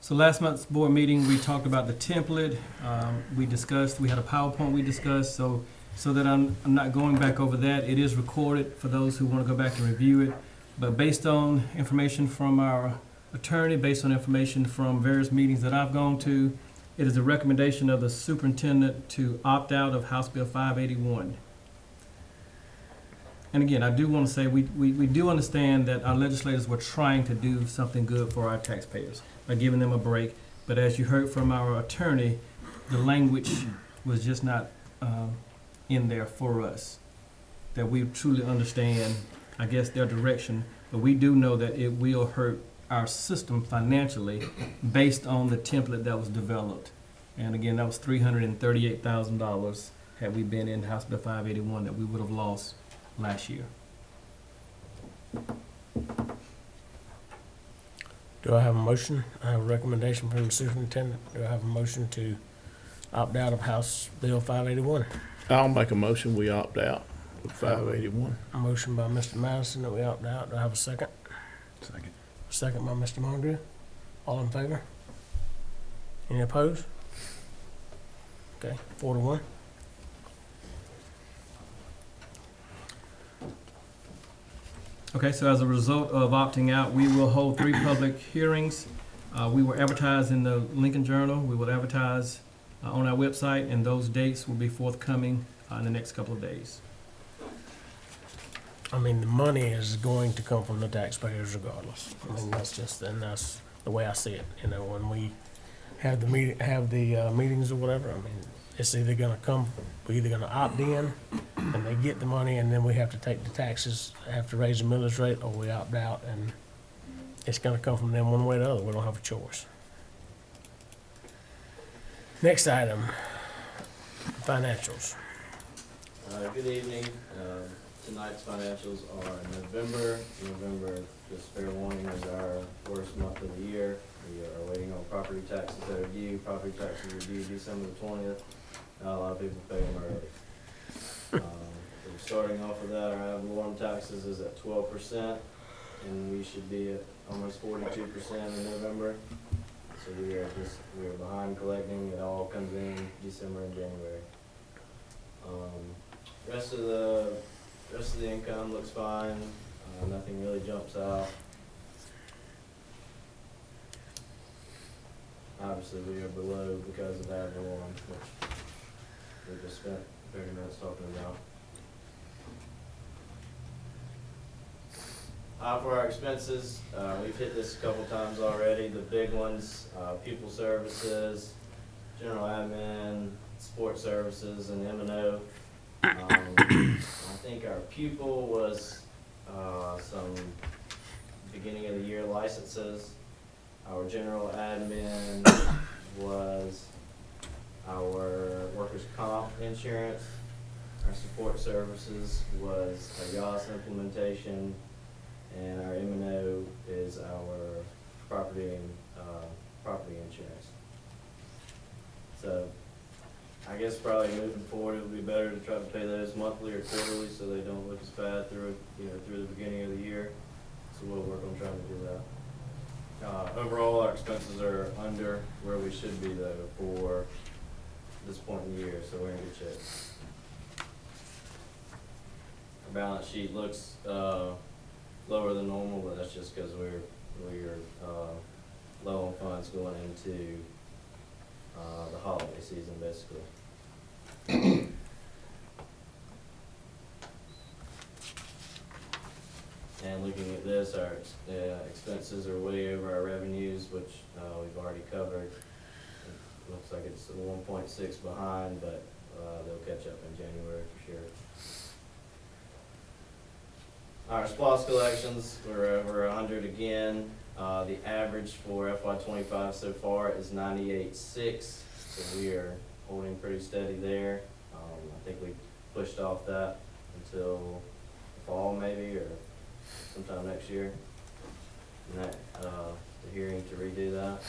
So last month's board meeting, we talked about the template. We had a PowerPoint we discussed, so that I'm not going back over that. It is recorded for those who want to go back and review it. But based on information from our attorney, based on information from various meetings that I've gone to, it is a recommendation of the superintendent to opt out of House Bill 581. And again, I do want to say, we do understand that our legislators were trying to do something good for our taxpayers by giving them a break. But as you heard from our attorney, the language was just not in there for us. That we truly understand, I guess, their direction, but we do know that it will hurt our system financially based on the template that was developed. And again, that was $338,000 had we been in House Bill 581 that we would have lost last year. Do I have a motion? I have a recommendation from the superintendent. Do I have a motion to opt out of House Bill 581? I'll make a motion, we opt out of 581. A motion by Mr. Madison that we opt out. Do I have a second? Second. Second by Mr. Mongrel. All in favor? Any opposed? Okay, 4-1. Okay, so as a result of opting out, we will hold 3 public hearings. We will advertise in the Lincoln Journal. We will advertise on our website, and those dates will be forthcoming in the next couple of days. I mean, the money is going to come from the taxpayers regardless. I mean, that's the way I see it. You know, when we have the meetings or whatever, I mean, it's either gonna come, we're either gonna opt in and they get the money and then we have to take the taxes, have to raise the millage rate, or we opt out and it's gonna come from them one way or the other. We don't have a choice. Next item, financials. Good evening. Tonight's financials are November. November, just fair warning, is our worst month of the year. We are waiting on property taxes that are due. Property taxes are due December the 20th. Not a lot of people pay them early. So starting off with that, our ad valorem taxes is at 12%, and we should be at almost 42% in November. So we are behind collecting. It all comes in December and January. Rest of the income looks fine. Nothing really jumps out. Obviously, we are below because of ad valorem, which we just spent 30 minutes talking about. For our expenses, we've hit this a couple times already. The big ones, pupil services, general admin, sport services, and M&O. I think our pupil was some beginning of the year licenses. Our general admin was our workers' comp insurance. Our support services was our YAS implementation, and our M&O is our property insurance. So I guess probably moving forward, it would be better to try to pay those monthly or quarterly so they don't look as bad through the beginning of the year. So we'll work on trying to do that. Overall, our expenses are under where we should be though for this point in the year, so we're in good shape. Our balance sheet looks lower than normal, but that's just because we're low on funds going into the holiday season, basically. And looking at this, our expenses are way over our revenues, which we've already covered. It looks like it's 1.6 behind, but they'll catch up in January for sure. Our SPOS collections, we're over 100 again. The average for FY25 so far is 98.6, so we are holding pretty steady there. I think we pushed off that until fall maybe, or sometime next year. And that, the hearing to redo that.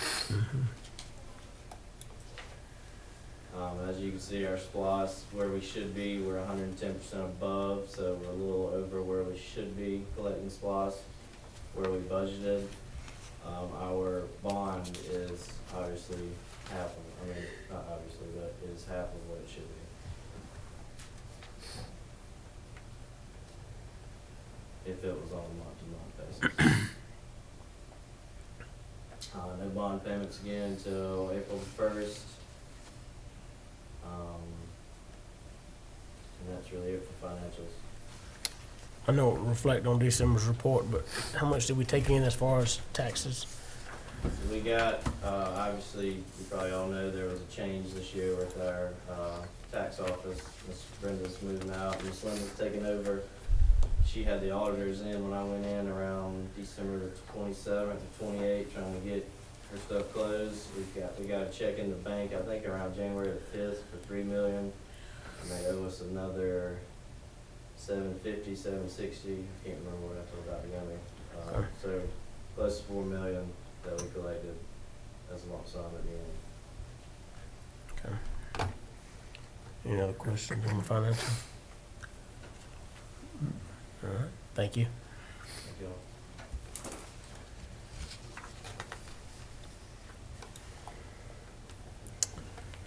As you can see, our SPOS, where we should be, we're 110% above, so we're a little over where we should be collecting SPOS, where we budgeted. Our bond is obviously half of, not obviously, but is half of what it should be. If it was on a month-to-month basis. No bond payments again until April 1st. And that's really it for financials. I know it reflect on December's report, but how much did we take in as far as taxes? So we got, obviously, you probably all know there was a change this year with our tax office. Miss Brenda's moving out, Miss Linda's taking over. She had the auditors in when I went in around December the 27th or 28th, trying to get her stuff closed. We got a check in the bank, I think around January the 5th for $3 million. And they owe us another $750, $760. I can't remember what I told Dr. Gummy. So close to $4 million that we collected as a lump sum at the end. Okay. Any other questions on the financial? All right, thank you. Thank you all.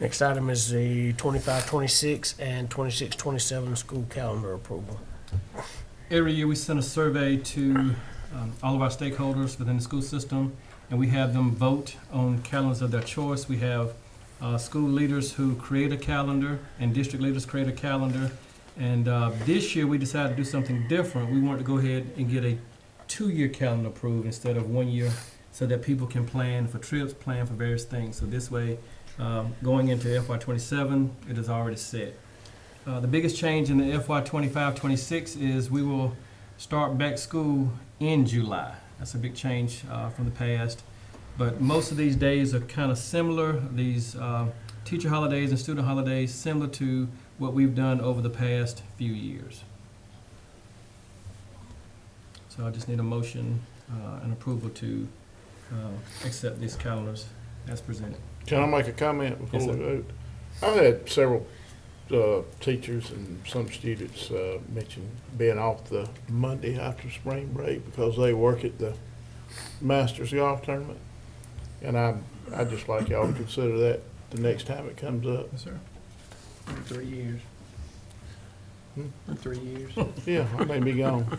Next item is the 25-26 and 26-27 school calendar approval. Every year, we send a survey to all of our stakeholders within the school system, and we have them vote on calendars of their choice. We have school leaders who create a calendar, and district leaders create a calendar, And this year, we decided to do something different. We wanted to go ahead and get a 2-year calendar approved instead of 1 year, so that people can plan for trips, plan for various things. So this way, going into FY27, it is already set. The biggest change in the FY25-26 is we will start back school in July. That's a big change from the past. But most of these days are kind of similar. These teacher holidays and student holidays, similar to what we've done over the past few years. So I just need a motion and approval to accept these calendars as presented. Can I make a comment before Yes, we sir. vote? I've had several teachers and some students mention being off the Monday after spring break because they work at the Masters Golf Tournament. And I just like y'all to consider that the next time it comes up. Yes, sir. In 3 years. In 3 years. Yeah, I may be gone.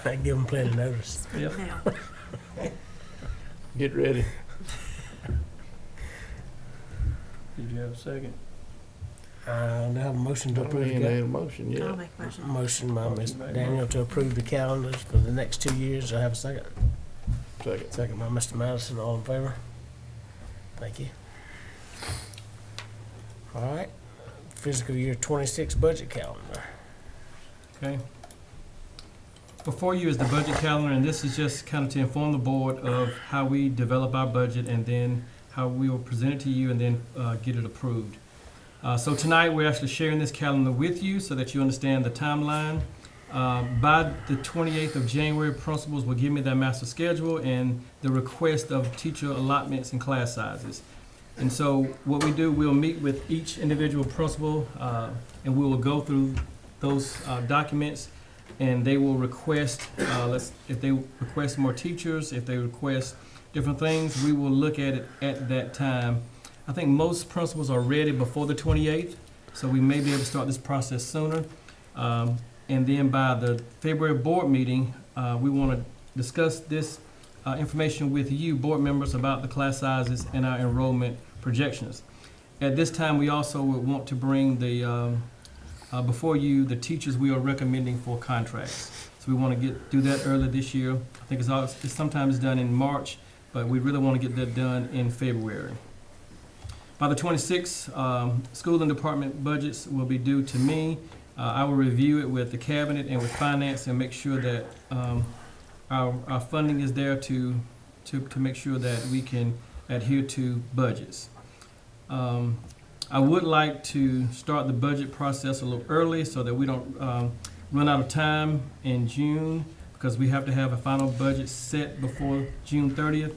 I give them plenty of notice. Yep. Now, Get ready. Did you have a second? I now have a motion to I approve the ain't had calendar. a motion I'll yet. make a motion. Motion by Ms. Motion made. Daniel to approve the calendars for the next 2 years. Do I have a second? Second. Second by Mr. Madison. All in favor? Thank you. All right. Fiscal year 26 budget calendar. Okay. Before you is the budget calendar, and this is just kind of to inform the board of how we develop our budget and then how we will present it to you and then get it approved. So tonight, we're actually sharing this calendar with you so that you understand the timeline. By the 28th of January, principals will give me their master schedule and the request of teacher allotments and class sizes. And so what we do, we'll meet with each individual principal and we will go through those documents, and they will request, if they request more teachers, if they request different things, we will look at it at that time. I think most principals are ready before the 28th, so we may be able to start this process sooner. And then by the February board meeting, we want to discuss this information with you, board members, about the class sizes and our enrollment projections. At this time, we also would want to bring before you the teachers we are recommending for contracts. So we want to do that early this year. I think it's sometimes done in March, but we really want to get that done in February. By the 26th, school and department budgets will be due to me. I will review it with the cabinet and with finance and make sure that our funding is there to make sure that we can adhere to budgets. I would like to start the budget process a little early so that we don't run out of time in June, because we have to have a final budget set before June 30th.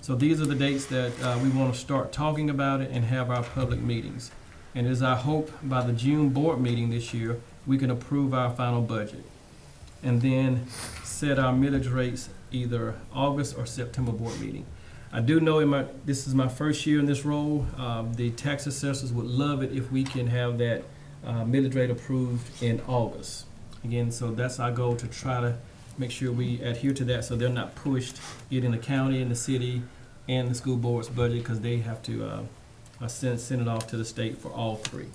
So these are the dates that we want to start talking about it and have our public meetings. And it is our hope by the June board meeting this year, we can approve our final budget. And then set our millage rates either August or September board meeting. I do know this is my first year in this role. The tax assessors would love it if we can have that millage rate approved in August. Again, so that's our goal, to try to make sure we adhere to that so they're not pushed in the county and the city and the school board's budget, because they have to send it off to the state for all three.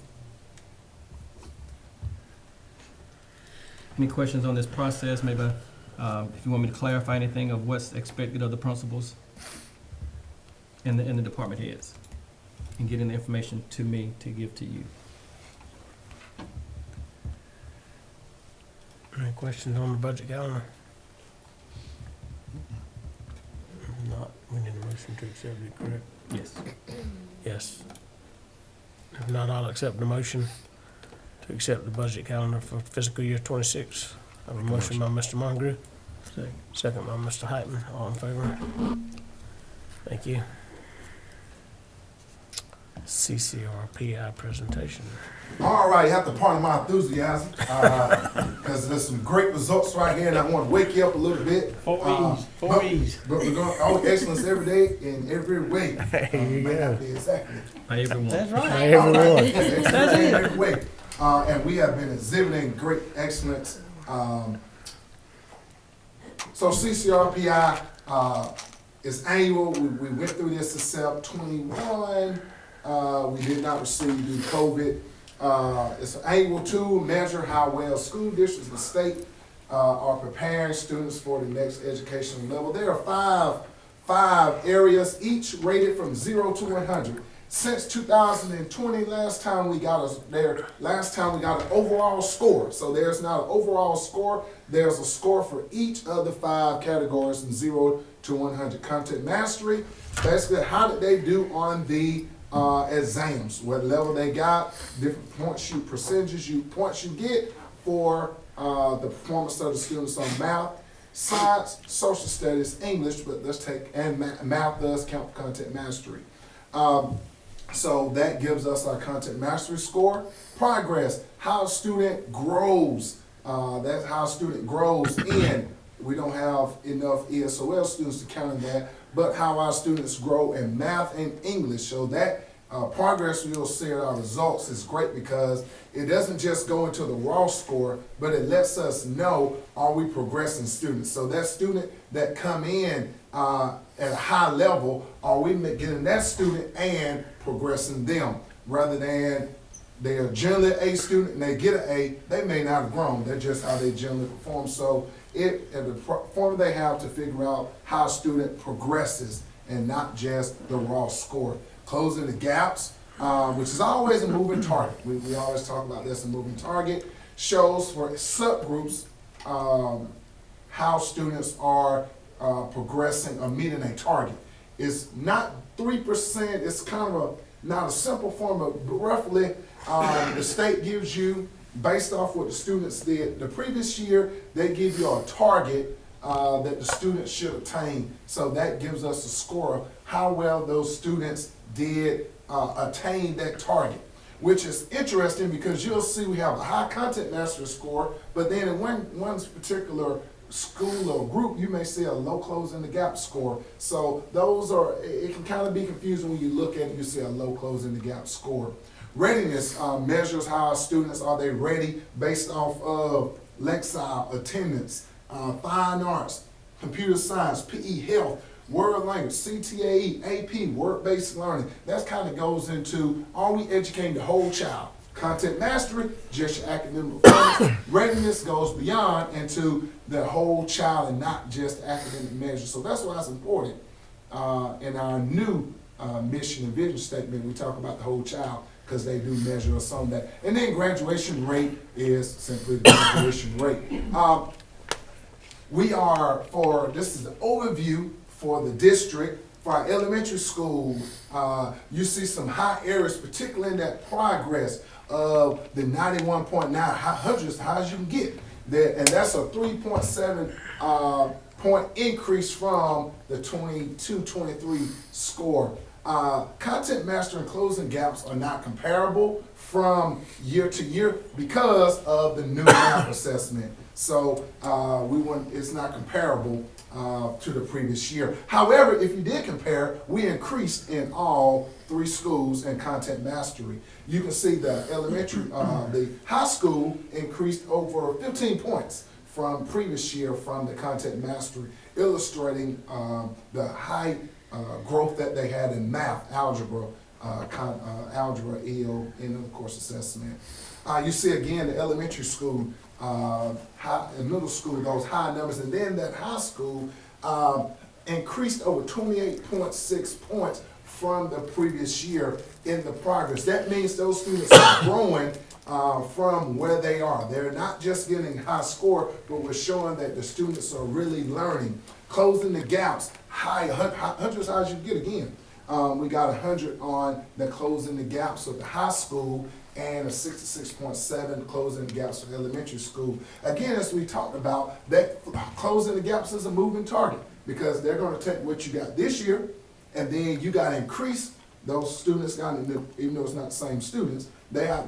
Any questions on this process? Maybe if you want me to clarify anything of what's expected of the principals and the department heads, and getting the information to me to give to you. Any questions on the budget calendar? If not, we need a motion to accept it, correct? Yes. Yes. If not, I'll accept the motion to accept the budget calendar for fiscal year 26. I have a motion by Mr. Mongrue, Second. second by Mr. Heitman. All in favor? Thank you. CCRPI presentation. All right, you have to pardon my enthusiasm, because there's some great results right here, and I want to wake you up a little bit. Four E's. But we're going all excellence every day in every way. There you May go. not be exactly. By everyone. That's right. Everyone. Excellence in every way. And we have been exhibiting great excellence. So CCRPI is annual. We went through this in SEP 21. We did not receive due to COVID. It's an annual tool, measure how well school districts and state are preparing students for the next educational level. There are five areas, each rated from 0 to 100. Since 2020, last time we got an overall score. So there's not an overall score, there's a score for each of the 5 categories from 0 to 100. Content mastery, basically how did they do on the exams, what level they got, different points percentages points you get for the performance of the students on math, science, social studies, English, but let's take, and math does count for content mastery. So that gives us our content mastery score. Progress, how a student grows. That's how a student grows in. We don't have enough ESOL students to count in that, but how our students grow in math and English. So that progress you'll see in our results is great because it doesn't just go into the raw score, but it lets us know, are we progressing students? So that student that come in at a high level, are we getting that student and progressing them? Rather than they are generally an A student and they get an A, they may not have grown. That's just how they generally perform. So the formula they have to figure out how a student progresses and not just the raw score. Closing the gaps, which is always a moving target. We always talk about this, a moving target. Shows for subgroups how students are progressing or meeting a target. It's not 3%, it's kind of not a simple formula, but roughly the state gives you, based off what the students did the previous year, they give you a target that the students should attain. So that gives us a score of how well those students did attain that target, which is interesting because you'll see we have a high content mastery score, but then in one particular school or group, you may see a low closing the gap score. So those are, it can kind of be confusing when you look at it, you see a low closing the gap score. Readiness measures how our students, are they ready based off of Lexile, attendance, fine arts, computer science, PE, health, world language, CTAE, AP, word-based learning. That kind of goes into, are we educating the whole child? Content mastery, just your academic performance. Readiness goes beyond into the whole child and not just academic measures. So that's why it's important. In our new mission and vision statement, we talk about the whole child because they do measure us on that. And then graduation rate is simply the graduation rate. This is an overview for the district. For our elementary school, you see some high areas, particularly in that progress of the 91.9, hundreds, high as you can get. And that's a 3.7 point increase from the 22-23 score. Content mastery and closing gaps are not comparable from year to year because of the new math assessment. So it's not comparable to the previous year. However, if you did compare, we increased in all 3 schools in content mastery. You can see the elementary, the high school increased over 15 points from previous year from the content mastery, illustrating the high growth that they had in math, algebra, algebra, EO, and of course assessment. You see again the elementary school, middle school, those high numbers, and then that high school increased over 28.6 points from the previous year in the progress. That means those students are growing from where they are. They're not just getting high score, but we're showing that the students are really learning. Closing the gaps, hundreds high as you get again. We got 100 on the closing the gaps of the high school and a 66.7 closing the gaps for elementary school. Again, as we talked about, that closing the gaps is a moving target because they're going to take what you got this year and then you got to increase those students, even though it's not the same students,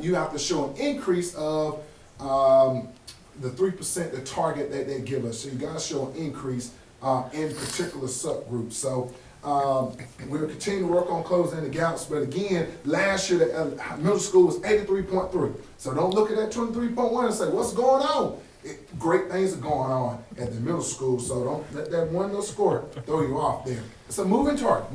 you have to show an increase of the 3%, the target that they give us. So you got to show an increase in particular subgroups. So we'll continue to work on closing the gaps, but again, last year the middle school was 83.3. So don't look at that 23.1 and say, what's going on? Great things are going on at the middle school, so don't let that one little score throw you off there. It's a moving target,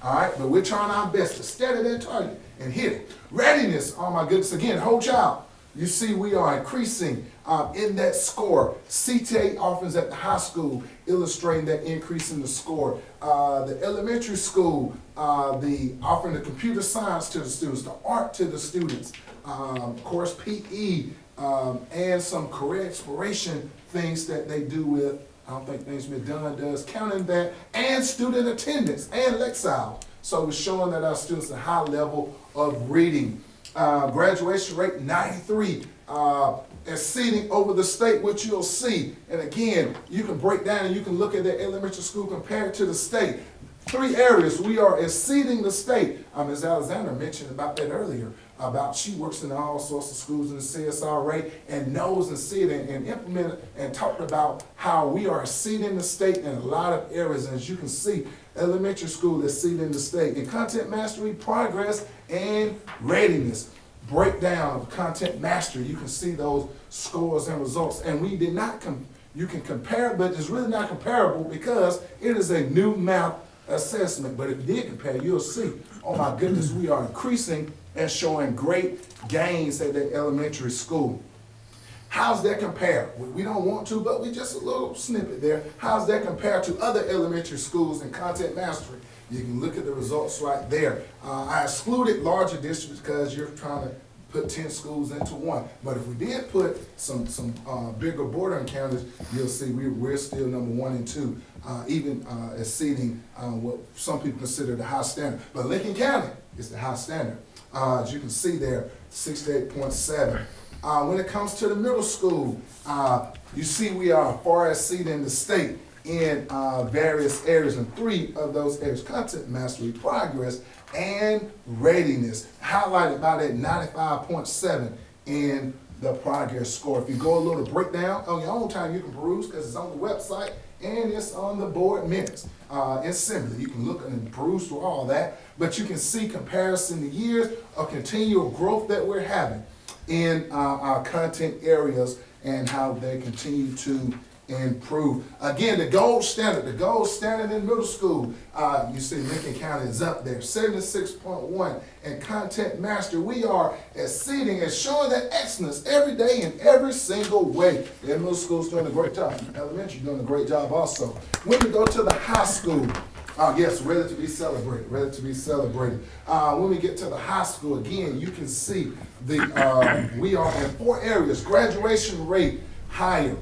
All right, but we're trying our best to steady that target and hit it. Readiness, oh my goodness, again, whole child. You see, we are increasing in that score. CTA offerings at the high school illustrating that increase in the score. The elementary school, the offering the computer science to the students, the art to the students, of course PE, and some career exploration things that they do with, I don't think things been done does, counting that, and student attendance and Lexile. So we're showing that our students a high level of reading. Graduation rate 93, exceeding over the state, which you'll see. And again, you can break down and you can look at the elementary school compared to the state. 3 areas we are exceeding the state. Ms. Alexander mentioned about that earlier, about she works in all sorts of schools in the CSRA and knows and see it and implemented and talked about how we are exceeding the state in a lot of areas. And as you can see, elementary school is exceeding the state in content mastery, progress, and readiness. Breakdown of content mastery, you can see those scores and results. And we did not, you can compare, but it's really not comparable because it is a new math assessment. But if you did compare, you'll see, oh my goodness, we are increasing and showing great gains at the elementary school. How's that compare? We don't want to, but we just a little snippet there. How's that compare to other elementary schools in content mastery? You can look at the results right there. I excluded larger districts because you're trying to put 10 schools into one. But if we did put some bigger bordering counties, you'll see we're still number 1 and 2, even exceeding what some people consider the high standard. But Lincoln County is the high standard. As you can see there, 68.7. When it comes to the middle school, you see we are far exceeding the state in various areas, and 3 of those areas: content mastery, progress, and readiness, highlighted by that 95.7 in the progress score. If you go a little breakdown on your own time, you can peruse because it's on the website and it's on the board minutes. It's similar. You can look and peruse through all that, but you can see comparison to years of continual growth that we're having in our content areas and how they continue to improve. Again, the gold standard in middle school, you see Lincoln County is up there, 76.1. And content mastery, we are exceeding and showing that excellence every day in every single way. The middle school's doing a great job. Elementary doing a great job also. When we go to the high school, yes, ready to be celebrated, when we get to the high school, again, you can see we are in 4 areas. Graduation rate higher,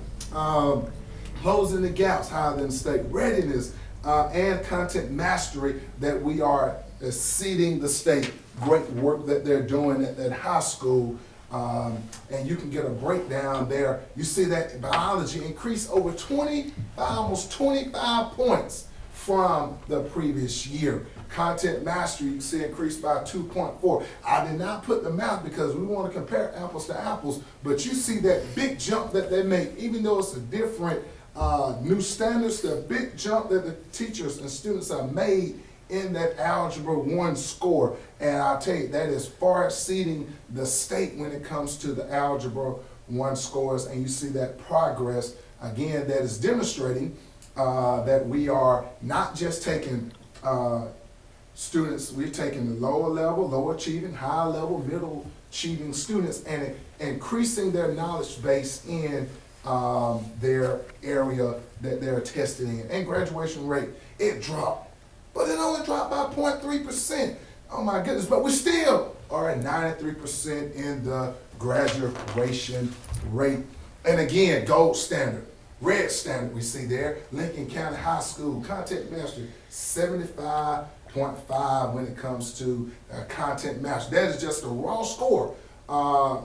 closing the gaps higher than the state, readiness, and content mastery that we are exceeding the state. Great work that they're doing at that high school. And you can get a breakdown there. You see that biology increased over almost 25 points from the previous year. Content mastery, you can see increased by 2.4. I did not put the math because we want to compare apples to apples, but you see that big jump that they make, even though it's a different new standards, the big jump that the teachers and students have made in that Algebra 1 score. And I'll tell you, that is far exceeding the state when it comes to the Algebra 1 scores. And you see that progress, again, that is demonstrating that we are not just taking students, we're taking the lower level, lower achieving, high level, middle achieving students and increasing their knowledge base in their area that they're testing in. And graduation rate, it dropped, but it only dropped by 0.3%. Oh my goodness, but we still are at 93% in the graduation rate. And again, gold standard, red standard we see there, Lincoln County High School, content mastery, 75.5 when it comes to content mastery. That is just a raw score, a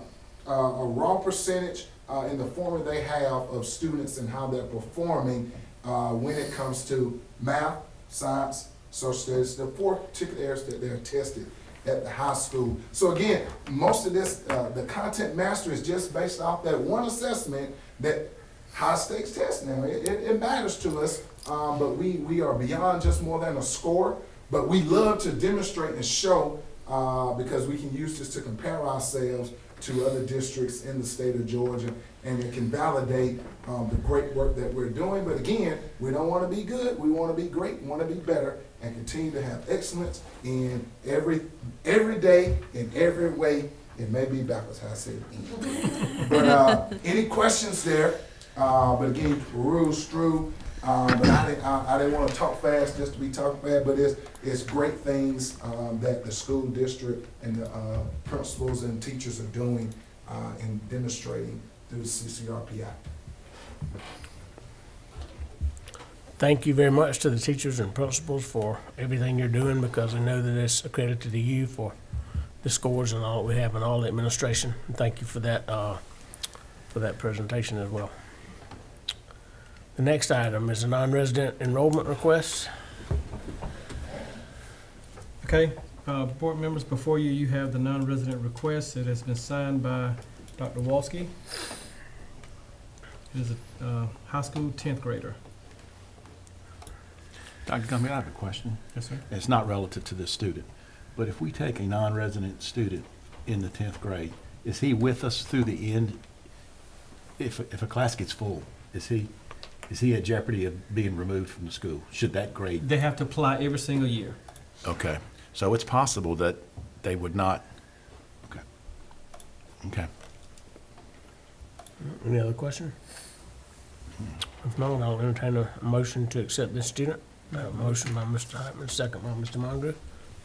raw percentage in the formula they have of students and how they're performing when it comes to math, science, social studies, the 4 particular areas that they're tested at the high school. So again, most of this, the content mastery is just based off that one assessment, that high stakes test now. It matters to us, but we are beyond just more than a score, but we love to demonstrate and show because we can use this to compare ourselves to other districts in the state of Georgia and it can validate the great work that we're doing. But again, we don't want to be good, we want to be great, we want to be better, and continue to have excellence in every day, in every way. It may be backwards how I said it. But any questions there? But again, rules through. But I didn't want to talk fast just to be talking fast, but it's great things that the school district and the principals and teachers are doing and demonstrating through the CCRPI. Thank you very much to the teachers and principals for everything you're doing, because I know that it's accredited to you for the scores and all that we have and all the administration. And thank you for that presentation as well. The next item is a non-resident enrollment request. Okay, board members, before you, you have the non-resident request. It has been signed by Dr. Walski. It is a high school 10th grader. Dr. Gumby, I have a question. Yes, sir. It's not relative to this student, but if we take a non-resident student in the 10th grade, is he with us through the end? If a class gets full, is he at jeopardy of being removed from the school? Should that grade? They have to apply every single year. Okay, so it's possible that they would not. Okay. Okay. Any other question? If not, I'll entertain a motion to accept this student. Motion by Mr. Heitman, second by Mr. Monroe.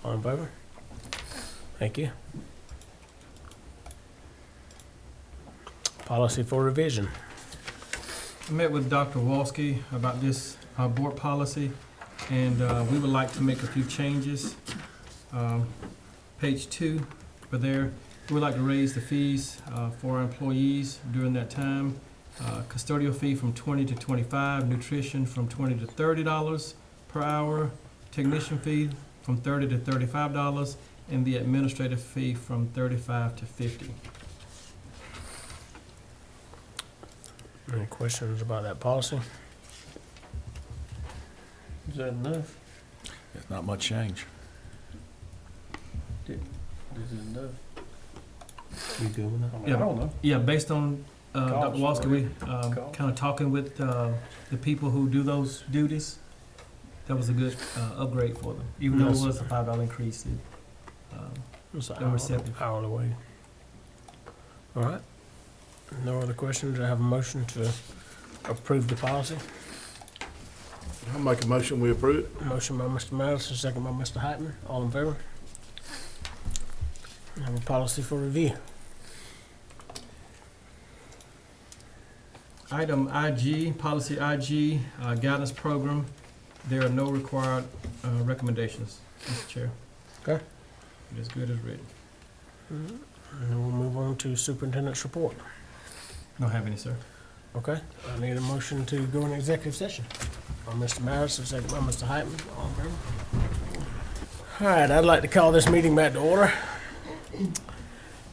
All in favor? Thank you. Policy for revision. I met with Dr. Walski about this board policy, and we would like to make a few changes. Page 2, but there, we would like to raise the fees for our employees during that time. Custodial fee from $20 to $25, nutrition from $20 to $30 per hour, technician fee from $30 to $35, and the administrative fee from $35 to $50. Any questions about that policy? Is that enough? There's not much change. Is it enough? You good with that? I mean, I don't know. Yeah, based on Dr. Cost, Walski, we Cost. kind of talking with the people who do those duties. That was a good upgrade for them, even though it Yes. was a $5 increase. It's an They were receptive. hourly wage. All right. No other questions? I have a motion to approve the policy. I'll make a motion, we approve it. Motion by Mr. Madison, second by Mr. Heitman. All in favor? I have a policy for review. Item IG, policy IG, guidance program. There are no required recommendations, Mr. Chair. Okay. It is good as written. And then we'll move on to superintendent's report. Don't have any, sir. Okay, I need a motion to go in executive session. By Mr. Madison, second by Mr. Heitman. All in favor? All right, I'd like to call this meeting back to order.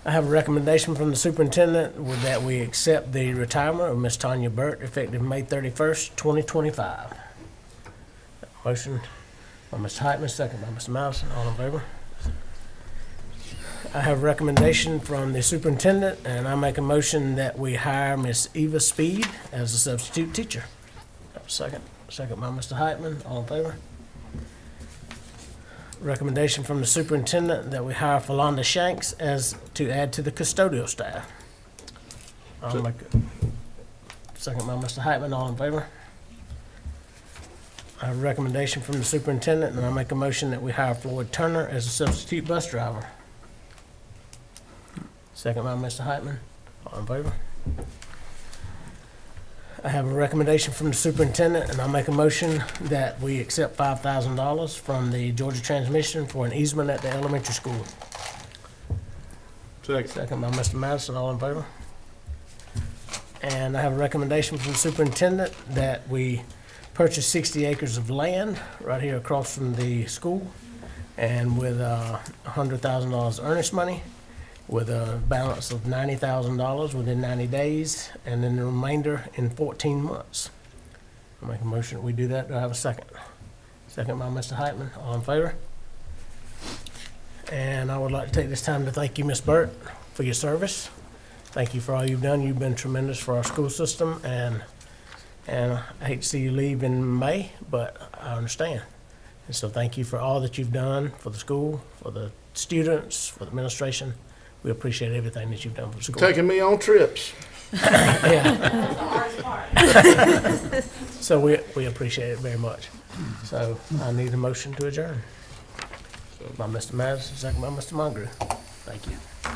I have a recommendation from the superintendent that we accept the retirement of Ms. Tanya Burt effective May 31st, 2025. Motion by Mr. Heitman, second by Mr. Madison. All in favor? I have a recommendation from the superintendent, and I make a motion that we hire Miss Eva Speed as a substitute teacher. Second by Mr. Heitman. All in favor? Recommendation from the superintendent that we hire Philonda Shanks as to add to the custodial staff. I'll make a second by Mr. Heitman. All in favor? I have a recommendation from the superintendent, and I make a motion that we hire Floyd Turner as a substitute bus driver. Second by Mr. Heitman. All in favor? I have a recommendation from the superintendent, and I'll make a motion that we accept $5,000 from the Georgia Transmission for an easement at the elementary school. Second by Mr. Madison. All in favor? And I have a recommendation from the superintendent that we purchase 60 acres of land right here across from the school, and with $100,000 earnest money, with a balance of $90,000 within 90 days, and then the remainder in 14 months. I'll make a motion that we do that. Do I have a second? Second by Mr. Heitman. All in favor? And I would like to take this time to thank you, Ms. Burt, for your service. thank you for all you've done. You've been tremendous for our school system, and I hate to see you leave in May, but I understand. And so thank you for all that you've done for the school, for the students, for the administration. We appreciate everything that you've done for the school. Taking me on trips. So we appreciate it very much. So I need a motion to adjourn. By Mr. Madison, second by Mr. Mongery. Thank you.